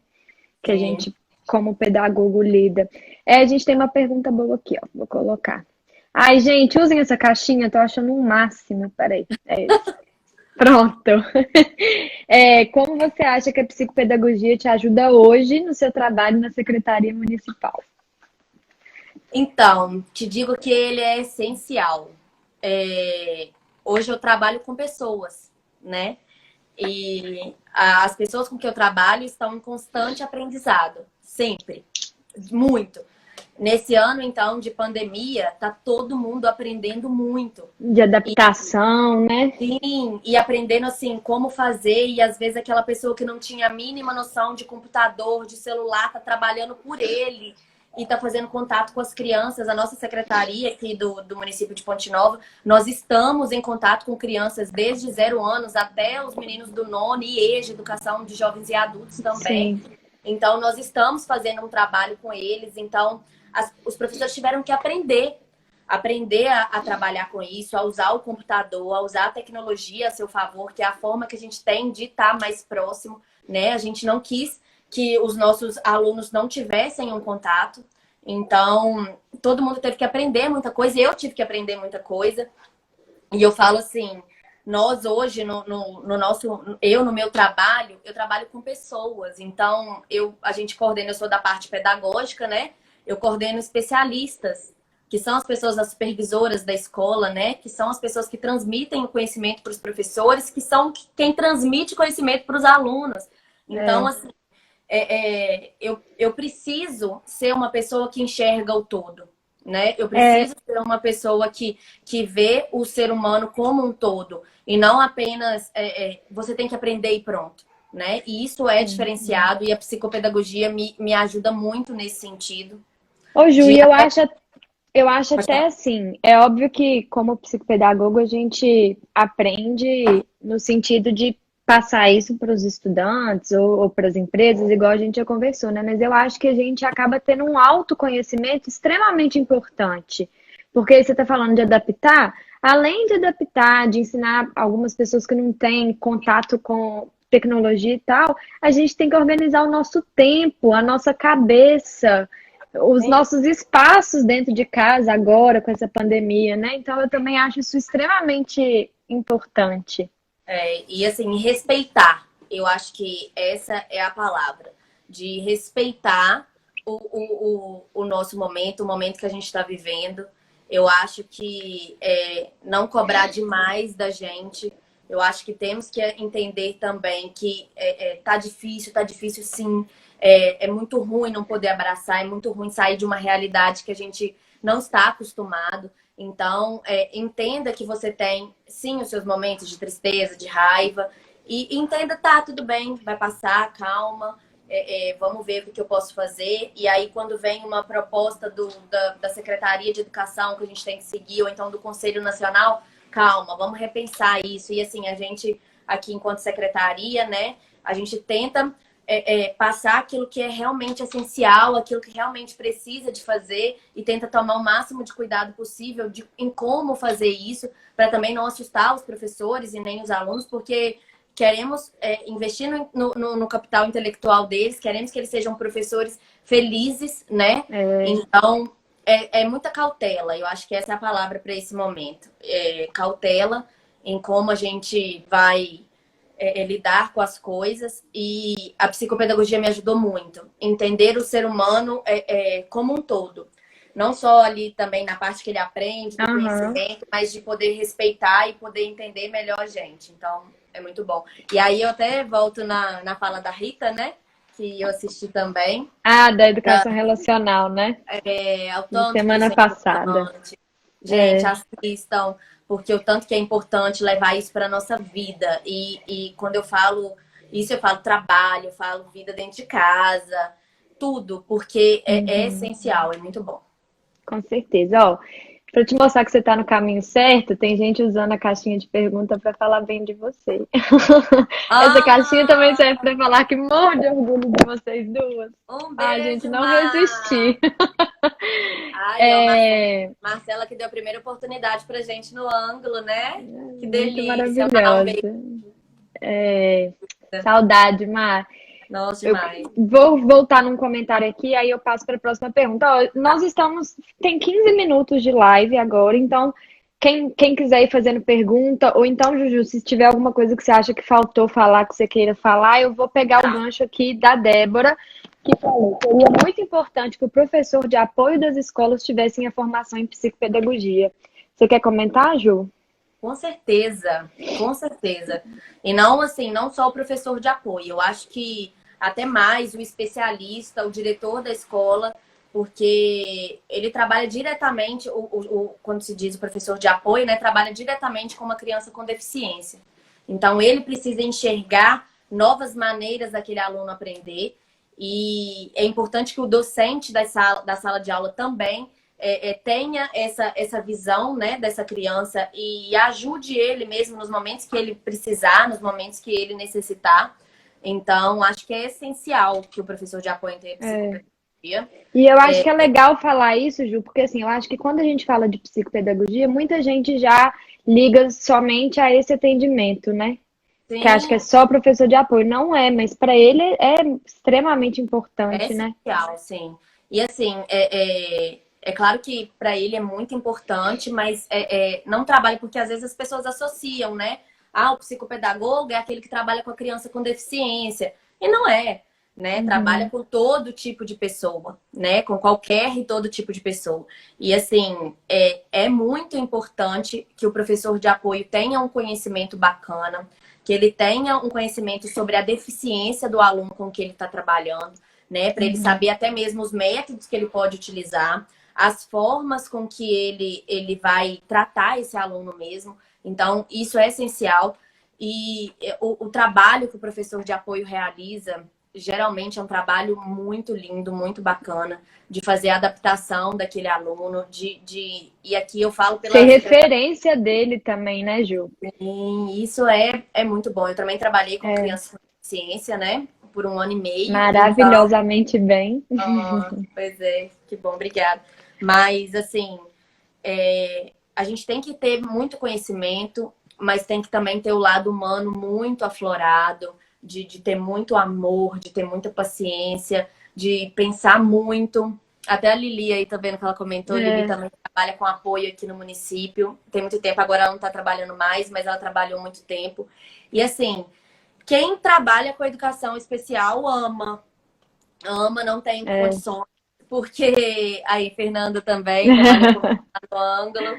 que a Sim. gente, como pedagogo, lida. É, a gente tem uma pergunta boa aqui, ó, vou colocar. Ai, gente, usem essa caixinha, tô achando um máximo. Peraí, é esse. Pronto. É, como você acha que a psicopedagogia te ajuda hoje no seu trabalho na Secretaria Municipal? Então, te digo que ele é essencial. Hoje eu trabalho com pessoas, né? E as pessoas com que eu trabalho estão em constante aprendizado, sempre, muito. Nesse ano, então, de pandemia, tá todo mundo aprendendo muito. De adaptação, né? Sim, e aprendendo assim como fazer, e às vezes aquela pessoa que não tinha a mínima noção de computador, de celular, tá trabalhando por ele e tá fazendo contato com as crianças. A nossa secretaria aqui do município de Ponte Nova, nós estamos em contato com crianças desde 0 anos até os meninos do nono e EJA, Educação de Jovens e Adultos também. Sim. Então, nós estamos fazendo um trabalho com eles. Então, os professores tiveram que aprender a trabalhar com isso, a usar o computador, a usar a tecnologia a seu favor, que é a forma que a gente tem de estar mais próximo, né? A gente não quis que os nossos alunos não tivessem um contato. Então, todo mundo teve que aprender muita coisa, eu tive que aprender muita coisa. E eu falo assim, nós hoje, no meu trabalho, eu trabalho com pessoas. Então, a gente coordena, eu sou da parte pedagógica, né? Eu coordeno especialistas, que são as pessoas, as supervisoras da escola, né? Que são as pessoas que transmitem o conhecimento para os professores, que são quem transmite conhecimento para os alunos. Então, É, assim, eu preciso ser uma pessoa que enxerga o todo, né? Eu é, preciso ser uma pessoa que vê o ser humano como um todo e não apenas você tem que aprender e pronto, né? E isso é sim. diferenciado e a psicopedagogia me ajuda muito nesse sentido. Ô, Ju, De e eu acho Pode até falar. assim, é óbvio que como psicopedagogo a gente aprende no sentido de passar isso para os estudantes ou para as empresas, igual a gente já conversou, né? Mas eu acho que a gente acaba tendo um autoconhecimento extremamente importante. Porque você está falando de adaptar, além de adaptar, de ensinar algumas pessoas que não têm contato com tecnologia e tal, a gente tem que organizar o nosso tempo, a nossa cabeça, os nossos espaços dentro de casa agora com essa pandemia, né? Então eu também acho isso extremamente importante. E assim, respeitar. Eu acho que essa é a palavra. De respeitar o nosso momento, o momento que a gente está vivendo. Eu acho que não cobrar demais da gente. Eu acho que temos que entender também que tá difícil sim. É muito ruim não poder abraçar, é muito ruim sair de uma realidade que a gente não está acostumado. Então, entenda que você tem, sim, os seus momentos de tristeza, de raiva, e entenda, tá, tudo bem, vai passar, calma, vamos ver o que eu posso fazer. E aí, quando vem uma proposta da Secretaria de Educação que a gente tem que seguir, ou então do Conselho Nacional, calma, vamos repensar isso. E assim, a gente, aqui enquanto secretaria, né, a gente tenta passar aquilo que é realmente essencial, aquilo que realmente precisa de fazer e tenta tomar o máximo de cuidado possível em como fazer isso, para também não assustar os professores e nem os alunos, porque queremos investir no capital intelectual deles, queremos que eles sejam professores felizes, né? Então, muita cautela. Eu acho que essa é a palavra para esse momento. Cautela em como a gente vai lidar com as coisas, e a psicopedagogia me ajudou muito. Entender o ser humano como um todo. Não só ali também na parte que ele aprende, do conhecimento, mas de poder respeitar e poder entender melhor a gente. Então, é muito bom. E aí eu até volto na fala da Rita, né? Que eu assisti também. Da educação relacional, né? Ao tanto que Semana isso é passada. importante. Gente, assistam, porque o tanto que é importante levar isso para nossa vida. E quando eu falo isso, eu falo trabalho, eu falo vida dentro de casa, tudo, porque é essencial, é muito bom. Com certeza. Ó, para te mostrar que você está no caminho certo, tem gente usando a caixinha de pergunta para falar bem de você. Essa caixinha também serve para falar que morro de orgulho de vocês duas. Um Ai, gente, beijo, não Mar! resisti. Ai, Marcela que deu a primeira oportunidade pra gente no ângulo, né? Que Muito delícia, Mar, um beijo. maravilhosa. Saudade, Mar. Nossa, Eu demais. vou voltar num comentário aqui, aí eu passo para a próxima pergunta. Ó, nós estamos, tem 15 minutos de live agora, então quem quiser ir fazendo pergunta, ou então, Juju, se tiver alguma coisa que você acha que faltou falar, que você queira falar, eu vou pegar o gancho aqui da Débora, que falou que seria muito importante que o professor de apoio das escolas tivesse a formação em psicopedagogia. Você quer comentar, Ju? Com certeza, com certeza. E não assim, não só o professor de apoio. Eu acho que até mais o especialista, o diretor da escola, porque ele trabalha diretamente, quando se diz o professor de apoio, né, trabalha diretamente com uma criança com deficiência. Então ele precisa enxergar novas maneiras daquele aluno aprender. E é importante que o docente da sala de aula também tenha essa visão, né, dessa criança e ajude ele mesmo nos momentos que ele precisar, nos momentos que ele necessitar. Então, acho que é essencial que o professor de apoio tenha psicopedagogia. E eu acho que é legal falar isso, Ju, porque assim, eu acho que quando a gente fala de psicopedagogia, muita gente já liga somente a esse atendimento, né? Que acha que é Sim, só professor de apoio. Não é, mas para ele é extremamente é importante, né? essencial, sim. E assim, é claro que para ele é muito importante, mas não trabalha porque às vezes as pessoas associam, né? Ah, o psicopedagogo é aquele que trabalha com a criança com deficiência. E não é, né? Trabalha com todo tipo de pessoa, né? Com qualquer e todo tipo de pessoa. E assim, é muito importante que o professor de apoio tenha um conhecimento bacana, que ele tenha um conhecimento sobre a deficiência do aluno com que ele está trabalhando, né? Para ele saber até mesmo os métodos que ele pode utilizar, as formas com que ele vai tratar esse aluno mesmo. Então, isso é essencial. E o trabalho que o professor de apoio realiza, geralmente é um trabalho muito lindo, muito bacana, de fazer a adaptação daquele aluno, e aqui eu falo Ser pela referência dele também, né, Ju? Sim, isso é muito bom. Eu também trabalhei com crianças com deficiência, né? Por 1 ano e meio. Então, Maravilhosamente bem. pois é, que bom, obrigada. Mas, assim, a gente tem que ter muito conhecimento, mas tem que também ter o lado humano muito aflorado, de ter muito amor, de ter muita paciência, de pensar muito. Até a Lili aí, tá vendo que ela comentou, Lili também trabalha com apoio aqui no município. Tem muito tempo, agora ela não tá trabalhando mais, mas ela trabalhou muito tempo. E assim, quem trabalha com educação especial ama, não tem condições, porque aí Fernando também trabalhou com no ângulo.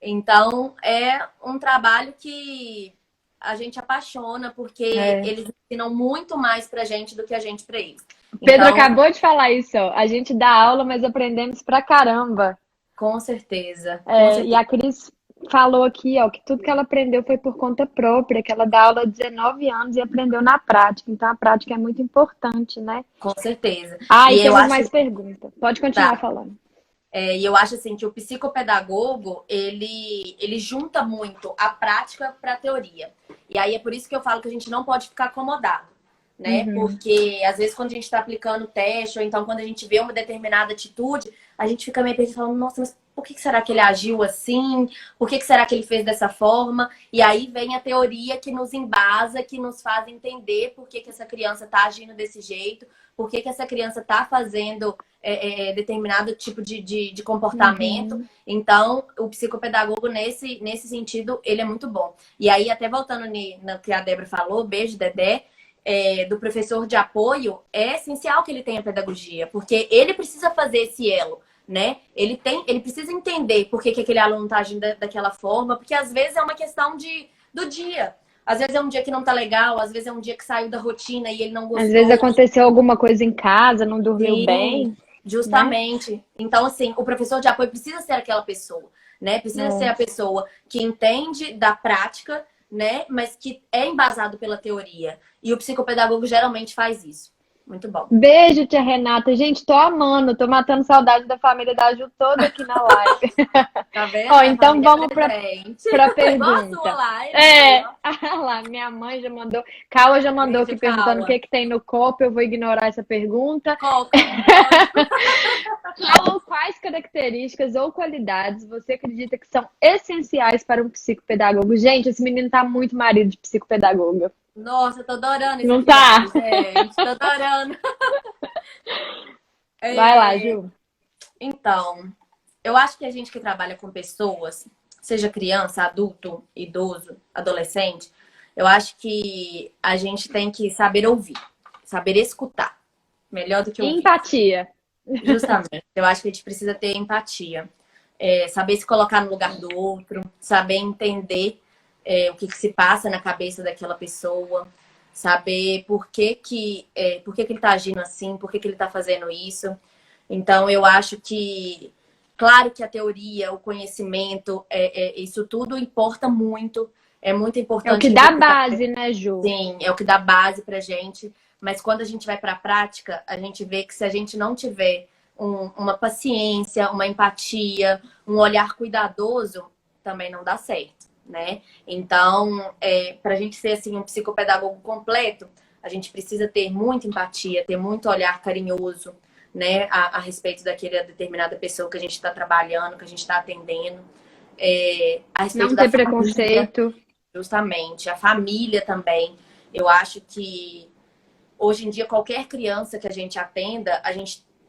Então, é um trabalho que a gente apaixona, porque É. eles ensinam muito mais pra gente do que a gente pra eles. Pedro Então, acabou de falar isso, ó. A gente dá aula, mas aprendemos pra caramba. com certeza, com É, e certeza, a Cris falou aqui, ó, que tudo que ela aprendeu foi por conta própria, que ela dá aula há 19 anos e aprendeu na prática. Então, a prática é muito importante, né? com certeza. Ah, E e eu temos acho, mais perguntas. Pode continuar tá, falando. e eu acho assim que o psicopedagogo, ele junta muito a prática para a teoria. E aí é por isso que eu falo que a gente não pode ficar acomodado, né? Uhum. Porque às vezes quando a gente está aplicando o teste, ou então quando a gente vê uma determinada atitude, a gente fica meio perdido falando, nossa, mas por que será que ele agiu assim? Por que será que ele fez dessa forma? E aí vem a teoria que nos embasa, que nos faz entender por que essa criança está agindo desse jeito, por que essa criança está fazendo determinado tipo de comportamento. Uhum. Então, o psicopedagogo, nesse sentido, ele é muito bom. E aí, até voltando no que a Débora falou, beijo, Dedé, do professor de apoio, é essencial que ele tenha pedagogia, porque ele precisa fazer esse elo, né? Ele precisa entender por que aquele aluno está agindo daquela forma, porque às vezes é uma questão do dia. Às vezes é um dia que não tá legal, às vezes é um dia que saiu da rotina e ele não Às vezes gostou. aconteceu alguma coisa em casa, não dormiu Sim, bem, né? justamente. Então, assim, o professor de apoio precisa ser aquela pessoa, né? Precisa ser É. a pessoa que entende da prática, né? Mas que é embasado pela teoria. E o psicopedagogo geralmente faz isso. Muito bom. Beijo, tia Renata. Gente, tô amando, tô matando saudade da família da Ju toda aqui na live. Tá vendo? Ó, Minha então família é vamos presente. pra Igual a sua pergunta. live aí, É, ó. ah lá, minha mãe já mandou, Cauã já mandou Beijo, aqui perguntando o Cauã. que que tem no copo, eu vou ignorar essa pergunta. Coca, lógico. Cauã, quais características ou qualidades você acredita que são essenciais para um psicopedagogo? Gente, esse menino tá muito marido de psicopedagoga. Nossa, tô adorando esse Não tá? episódio, gente. Tô adorando. Vai lá, É, Ju. Então, eu acho que a gente que trabalha com pessoas, seja criança, adulto, idoso, adolescente, eu acho que a gente tem que saber ouvir, saber escutar, melhor do que ouvir. Empatia. Justamente. Eu acho que a gente precisa ter empatia, saber se colocar no lugar do outro, saber entender o que se passa na cabeça daquela pessoa, saber por que ele está agindo assim, por que ele está fazendo isso. Então, eu acho que, claro que a teoria, o conhecimento, isso tudo importa muito. É muito É o que importante a dá gente base, né, Ju? sim, é o que dá base pra gente. Mas quando a gente vai pra prática, a gente vê que se a gente não tiver uma paciência, uma empatia, um olhar cuidadoso, também não dá certo, né? Então, para a gente ser assim um psicopedagogo completo, a gente precisa ter muita empatia, ter muito olhar carinhoso, né, a respeito daquela determinada pessoa que a gente está trabalhando, que a gente está atendendo, a respeito Não da ter família. preconceito. Justamente, a família também. Eu acho que hoje em dia qualquer criança que a gente atenda,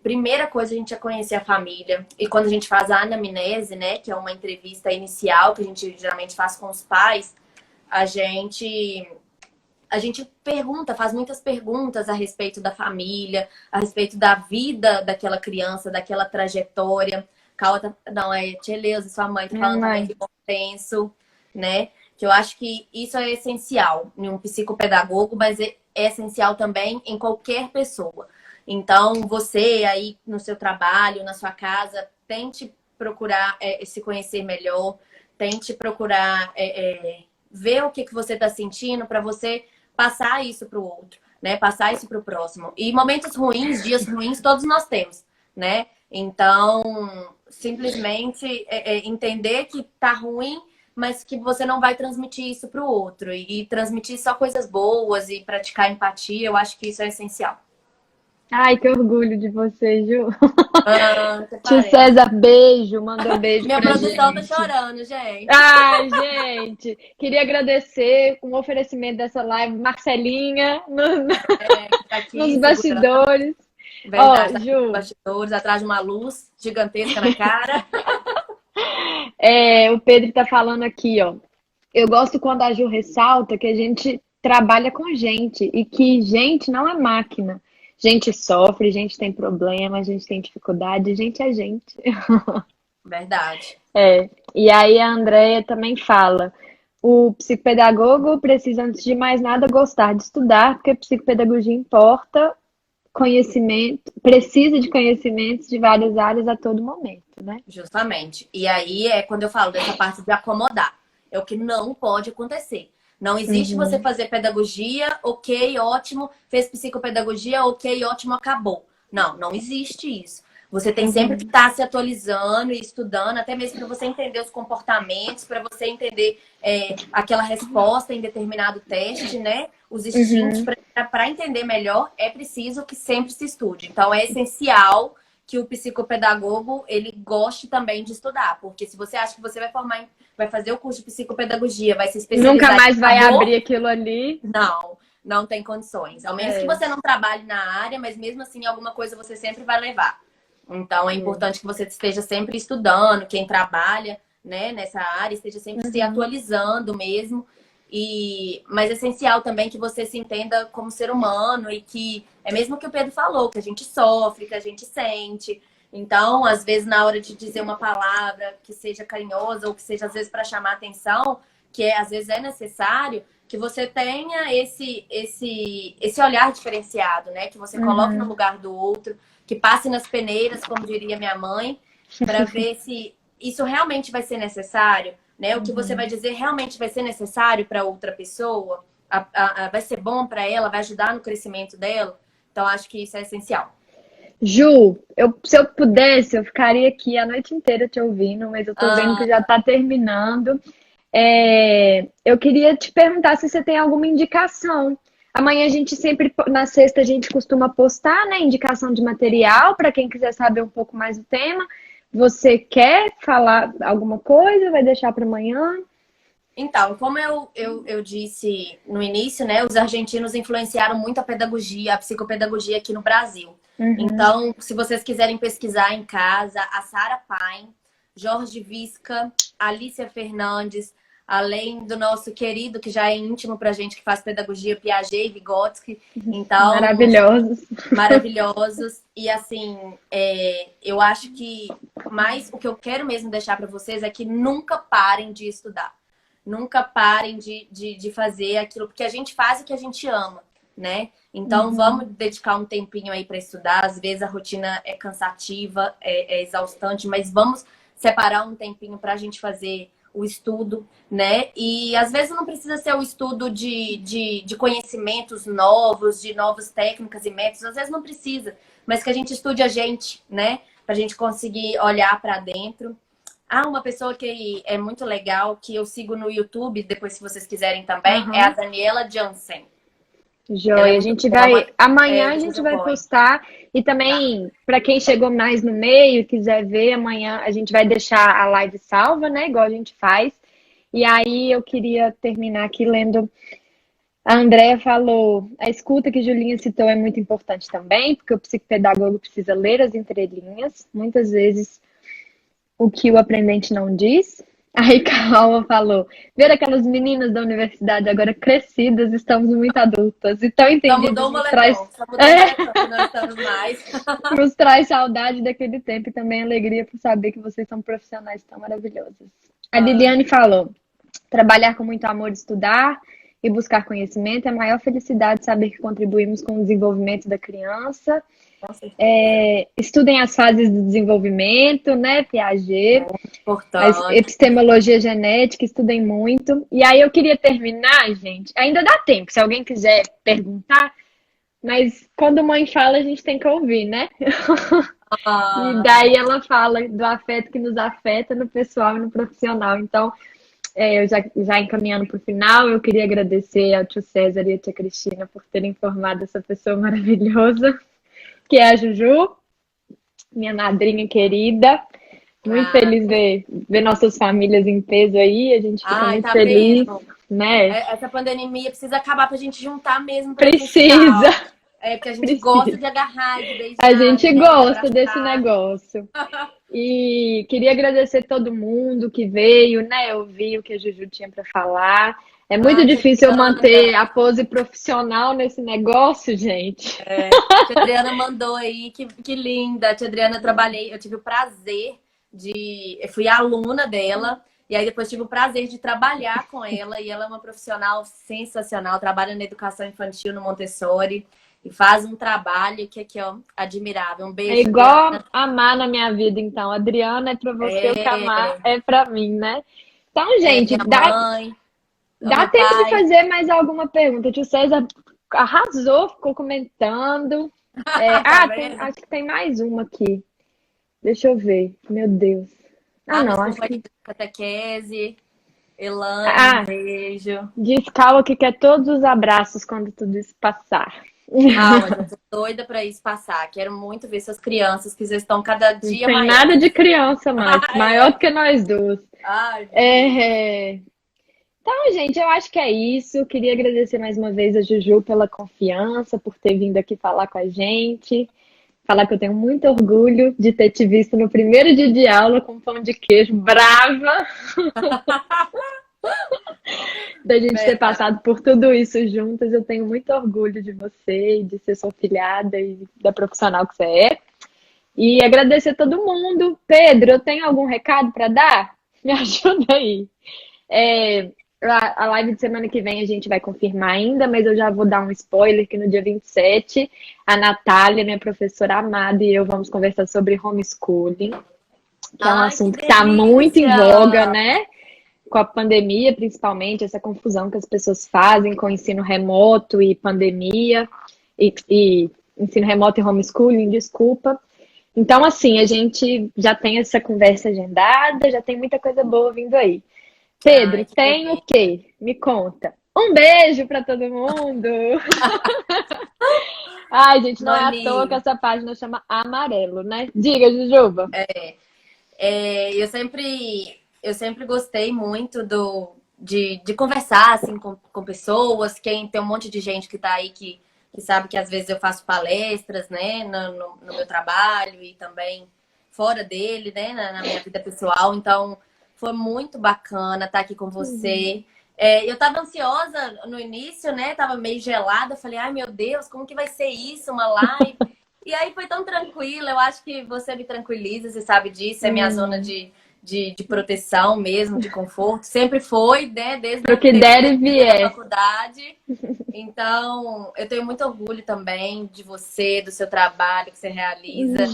primeira coisa a gente é conhecer a família. E quando a gente faz a anamnese, né, que é uma entrevista inicial que a gente geralmente faz com os pais, a gente a gente pergunta, faz muitas perguntas a respeito da família, a respeito da vida daquela criança, daquela trajetória. Não, Tcheleuza, sua mãe, tá Minha falando também mãe. de bom senso, né? Que eu acho que isso é essencial em um psicopedagogo, mas é essencial também em qualquer pessoa. Então, você aí no seu trabalho, na sua casa, tente procurar se conhecer melhor, tente procurar ver o que você está sentindo para você passar isso para o outro, né? Passar isso para o próximo. E momentos ruins, dias ruins, todos nós temos, né? Então, simplesmente entender que tá ruim, mas que você não vai transmitir isso para o outro. E transmitir só coisas boas e praticar empatia, eu acho que isso é essencial. Ai, que orgulho de você, Ju. Ah, até Tio parece. César, beijo, mandou beijo Minha pra produção tá gente. chorando, gente. Ai, gente, queria agradecer com o oferecimento dessa live, Marcelinha, Que tá nos aqui segurando. bastidores. Ó, Verdade, tá aqui nos Ju, bastidores, atrás de uma luz gigantesca na cara. o Pedro tá falando aqui, ó. Eu gosto quando a Ju ressalta que a gente trabalha com gente e que gente não é máquina. Gente sofre, gente tem problema, gente tem dificuldade, gente é gente. Verdade. É, e aí a Andrea também fala. O psicopedagogo precisa, antes de mais nada, gostar de estudar, porque a psicopedagogia importa conhecimento, precisa de conhecimentos de várias áreas a todo momento, né? Justamente. E aí é quando eu falo dessa parte de acomodar. É o que não pode acontecer. Não existe você Uhum, fazer pedagogia, ok, ótimo, fez psicopedagogia, ok, ótimo, acabou. Não, não existe isso. Você tem sempre que uhum, estar se atualizando e estudando, até mesmo para você entender os comportamentos, para você entender aquela resposta em determinado teste, né? Os instintos, uhum. para entender melhor, é preciso que sempre se estude. Então, é essencial que o psicopedagogo ele goste também de estudar, porque se você acha que você vai formar, vai fazer o curso de psicopedagogia, vai se Nunca especializar e mais vai acabou, abrir aquilo ali. não, não tem condições. Ao menos que É, você não trabalhe na área, mas mesmo assim alguma coisa você sempre vai levar. Então é é. importante que você esteja sempre estudando, quem trabalha, né, nessa área, esteja sempre se Uhum, atualizando mesmo. Mas é essencial também que você se entenda como ser humano e que é mesmo o que o Pedro falou, que a gente sofre, que a gente sente. Então, às vezes, na hora de dizer uma palavra que seja carinhosa ou que seja, às vezes, para chamar atenção, que às vezes é necessário, que você tenha esse olhar diferenciado, né? Que você coloque no uhum. lugar do outro, que passe nas peneiras, como diria minha mãe, para ver se isso realmente vai ser necessário, né? O que você vai Uhum. dizer realmente vai ser necessário para outra pessoa, vai ser bom para ela, vai ajudar no crescimento dela. Então, acho que isso é essencial. Ju, se eu pudesse, eu ficaria aqui a noite inteira te ouvindo, mas eu tô vendo que Ah, já tá terminando. Eu queria te perguntar se você tem alguma indicação. Amanhã a gente sempre, na sexta, a gente costuma postar, né, indicação de material para quem quiser saber um pouco mais do tema. Você quer falar alguma coisa? Vai deixar para amanhã? então, como eu disse no início, né, os argentinos influenciaram muito a pedagogia, a psicopedagogia aqui no Brasil. Uhum. Então, se vocês quiserem pesquisar em casa, a Sarah Pine, Jorge Visca, Alicia Fernandes, além do nosso querido, que já é íntimo pra gente, que faz pedagogia, Piaget e Vygotsky. Então, Maravilhosos. maravilhosos. E assim, eu acho que mais o que eu quero mesmo deixar para vocês é que nunca parem de estudar. Nunca parem de fazer aquilo, porque a gente faz o que a gente ama, né? Então Uhum. vamos dedicar um tempinho aí para estudar. Às vezes a rotina é cansativa, é exaustante, mas vamos separar um tempinho para a gente fazer o estudo, né? E às vezes não precisa ser o estudo de conhecimentos novos, de novas técnicas e métodos, às vezes não precisa, mas que a gente estude a gente, né? Para a gente conseguir olhar para dentro. Ah, uma pessoa que é muito legal, que eu sigo no YouTube, depois se vocês quiserem também, é a Aham. Daniela Jansen. Ela é Joia, a muito gente boa, vai. Amanhã a depois gente eu vai ponho. postar. E Tá. também, para quem chegou mais no meio e quiser ver, amanhã a gente vai deixar a live salva, né? Igual a gente faz. E aí eu queria terminar aqui lendo. A Andrea falou: a escuta que Julinha citou é muito importante também, porque o psicopedagogo precisa ler as entrelinhas. Muitas vezes o que o aprendente não diz. Aí Calma falou: ver aquelas meninas da universidade agora crescidas, estamos muito adultas e tão Só entendidas, mudou o moletom, só mudou o moletom, que não estamos mais. nos traz saudade daquele tempo e também alegria por saber que vocês são profissionais tão maravilhosas. A Ai, Liliane falou: trabalhar com muito amor, estudar e buscar conhecimento é a maior felicidade saber que contribuímos com o desenvolvimento da criança. com certeza. Estudem as fases do desenvolvimento, né, Piaget. A Importante. epistemologia genética, estudem muito. E aí eu queria terminar, gente. Ainda dá tempo, se alguém quiser perguntar, mas quando mãe fala, a gente tem que ouvir, né? E Ah, daí ela fala do afeto que nos afeta no pessoal e no profissional. Então, eu já encaminhando para o final, eu queria agradecer ao tio César e à tia Cristina por terem formado essa pessoa maravilhosa, que é a Juju, minha madrinha querida. Muito ah, feliz ver nossas famílias em peso aí. A gente fica ai, muito tá feliz, vendo? né? Essa pandemia precisa acabar pra gente juntar mesmo Precisa, presencial. É porque a gente gosta precisa. de agarrar, de A beijar, gente né? De gosta desse abraçar. negócio. E queria agradecer todo mundo que veio, né? Ouvir o que a Juju tinha para falar. É muito Ai, tia difícil eu manter Adriana. a pose profissional nesse negócio, gente. Tia Adriana mandou aí, que linda. A tia Adriana, eu trabalhei, eu tive o prazer eu fui aluna dela E aí depois tive o prazer de trabalhar com ela. E ela é uma profissional sensacional. Trabalha na educação infantil no Montessori. E faz um trabalho que aqui, ó, admirável. Um É beijo, igual Adriana. amar na minha vida, então. Adriana é pra você, o que amar É, é pra mim, né? Então, gente, minha mãe, o dá meu tempo de pai. fazer mais alguma pergunta. O tio César arrasou, ficou comentando. Tá Acho vendo? que tem mais uma aqui. Deixa eu ver. Meu Deus. Ah, Ah, meus não, acho companheiros que. de catequese. Elaine, um Ah, beijo. diz Cala que quer todos os abraços quando tudo isso passar. Calma, já tô doida pra isso passar. Quero muito ver suas crianças, que já estão cada Não dia tem nada maiores. de criança mais. Ah, Maior do é. que nós duas. Ai, meu Deus. É. Então, gente, eu acho que é isso. Queria agradecer mais uma vez a Juju pela confiança, por ter vindo aqui falar com a gente. Falar que eu tenho muito orgulho de ter te visto no primeiro dia de aula com pão de queijo, brava, da gente ter Verdade. passado por tudo isso juntas. Eu tenho muito orgulho de você e de ser sua filhada e da profissional que você é. E agradecer a todo mundo. Pedro, eu tenho algum recado para dar? Me ajuda aí. É, a live de semana que vem a gente vai confirmar ainda, mas eu já vou dar um spoiler que no dia 27 a Natália, minha professora amada, e eu vamos conversar sobre homeschooling, que é um Ai, que assunto que está muito em voga, delícia! né? Com a pandemia, principalmente, essa confusão que as pessoas fazem com ensino remoto e pandemia, e ensino remoto e homeschooling, desculpa. Então, assim, a gente já tem essa conversa agendada, já tem muita coisa boa vindo aí. Pedro, Ai, que tem o delícia. quê? Me conta. Um beijo para todo mundo. Ai, gente, não é à toa que Mani, essa página chama Amarelo, né? Diga, Jujuba. eu sempre gostei muito de conversar assim, com pessoas. Quem tem um monte de gente que tá aí que sabe que às vezes eu faço palestras, né, no meu trabalho e também fora dele, né, na minha vida pessoal. Então, foi muito bacana estar aqui com você. Eu tava ansiosa no início, né? Tava meio gelada. Falei, ai meu Deus, como que vai ser isso, uma live? E aí foi tão tranquila. Eu acho que você me tranquiliza, você sabe disso. É minha zona Hum, de proteção mesmo, de conforto. Sempre foi, né? Desde pro o que tempo der e da vier. faculdade. Então, eu tenho muito orgulho também de você, do seu trabalho que você realiza.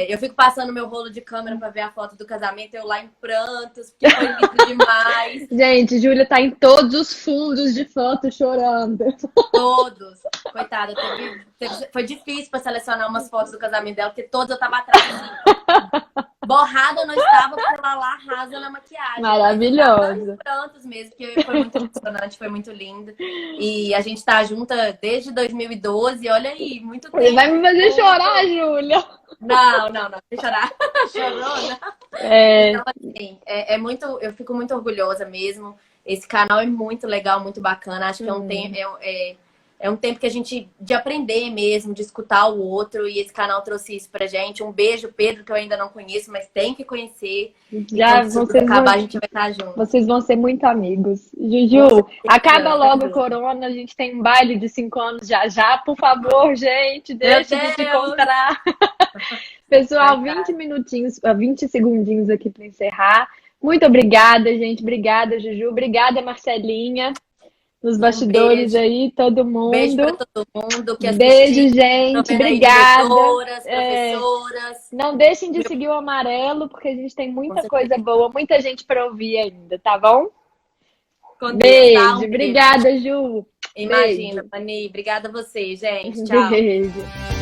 Eu fico passando meu rolo de câmera para ver a foto do casamento, eu lá em prantos, porque foi lindo demais. Gente, Júlia tá em todos os fundos de foto chorando. Todos. Coitada, foi difícil para selecionar umas fotos do casamento dela, porque todas eu tava atrás, assim. Borrada eu não estava, porque ela lá arrasa na maquiagem. Mas eu tava em Maravilhosa. prantos mesmo, porque foi muito emocionante, foi muito lindo. E a gente tá junta desde 2012, olha aí, muito Ele vai me tempo fazer chorar, junto. Júlia. Não, não, não, deixa eu chorar. Chorou, não? É, Então, assim, eu fico muito orgulhosa mesmo. Esse canal é muito legal, muito bacana. Acho que é um tempo que a gente de aprender mesmo, de escutar o outro. E esse canal trouxe isso pra gente. Um beijo, Pedro, que eu ainda não conheço, mas tem que conhecer. E já quando isso tudo vocês acabar, vão, a gente vai estar junto. vocês vão ser muito amigos. Com Juju, acaba certeza, logo o certeza. corona, a gente tem um baile de 5 anos já já. Por favor, gente, Meu deixe de se Deus! encontrar. Pessoal, 20 Verdade. minutinhos, 20 segundinhos aqui para encerrar. Muito obrigada, gente. Obrigada, Juju. Obrigada, Marcelinha. Nos Um bastidores beijo. aí, todo Beijo para mundo. todo mundo que assistiu. Beijo, Tô gente. vendo aí Obrigada. diretoras, professoras. Não deixem de Meu, seguir o Amarelo, porque a gente tem com muita coisa certeza. boa, muita gente para ouvir ainda, tá bom? Com Deus, tá? Beijo. Um beijo. Obrigada, Ju. Imagina, Beijo. Mani. Obrigada a você, gente. Tchau. Beijo.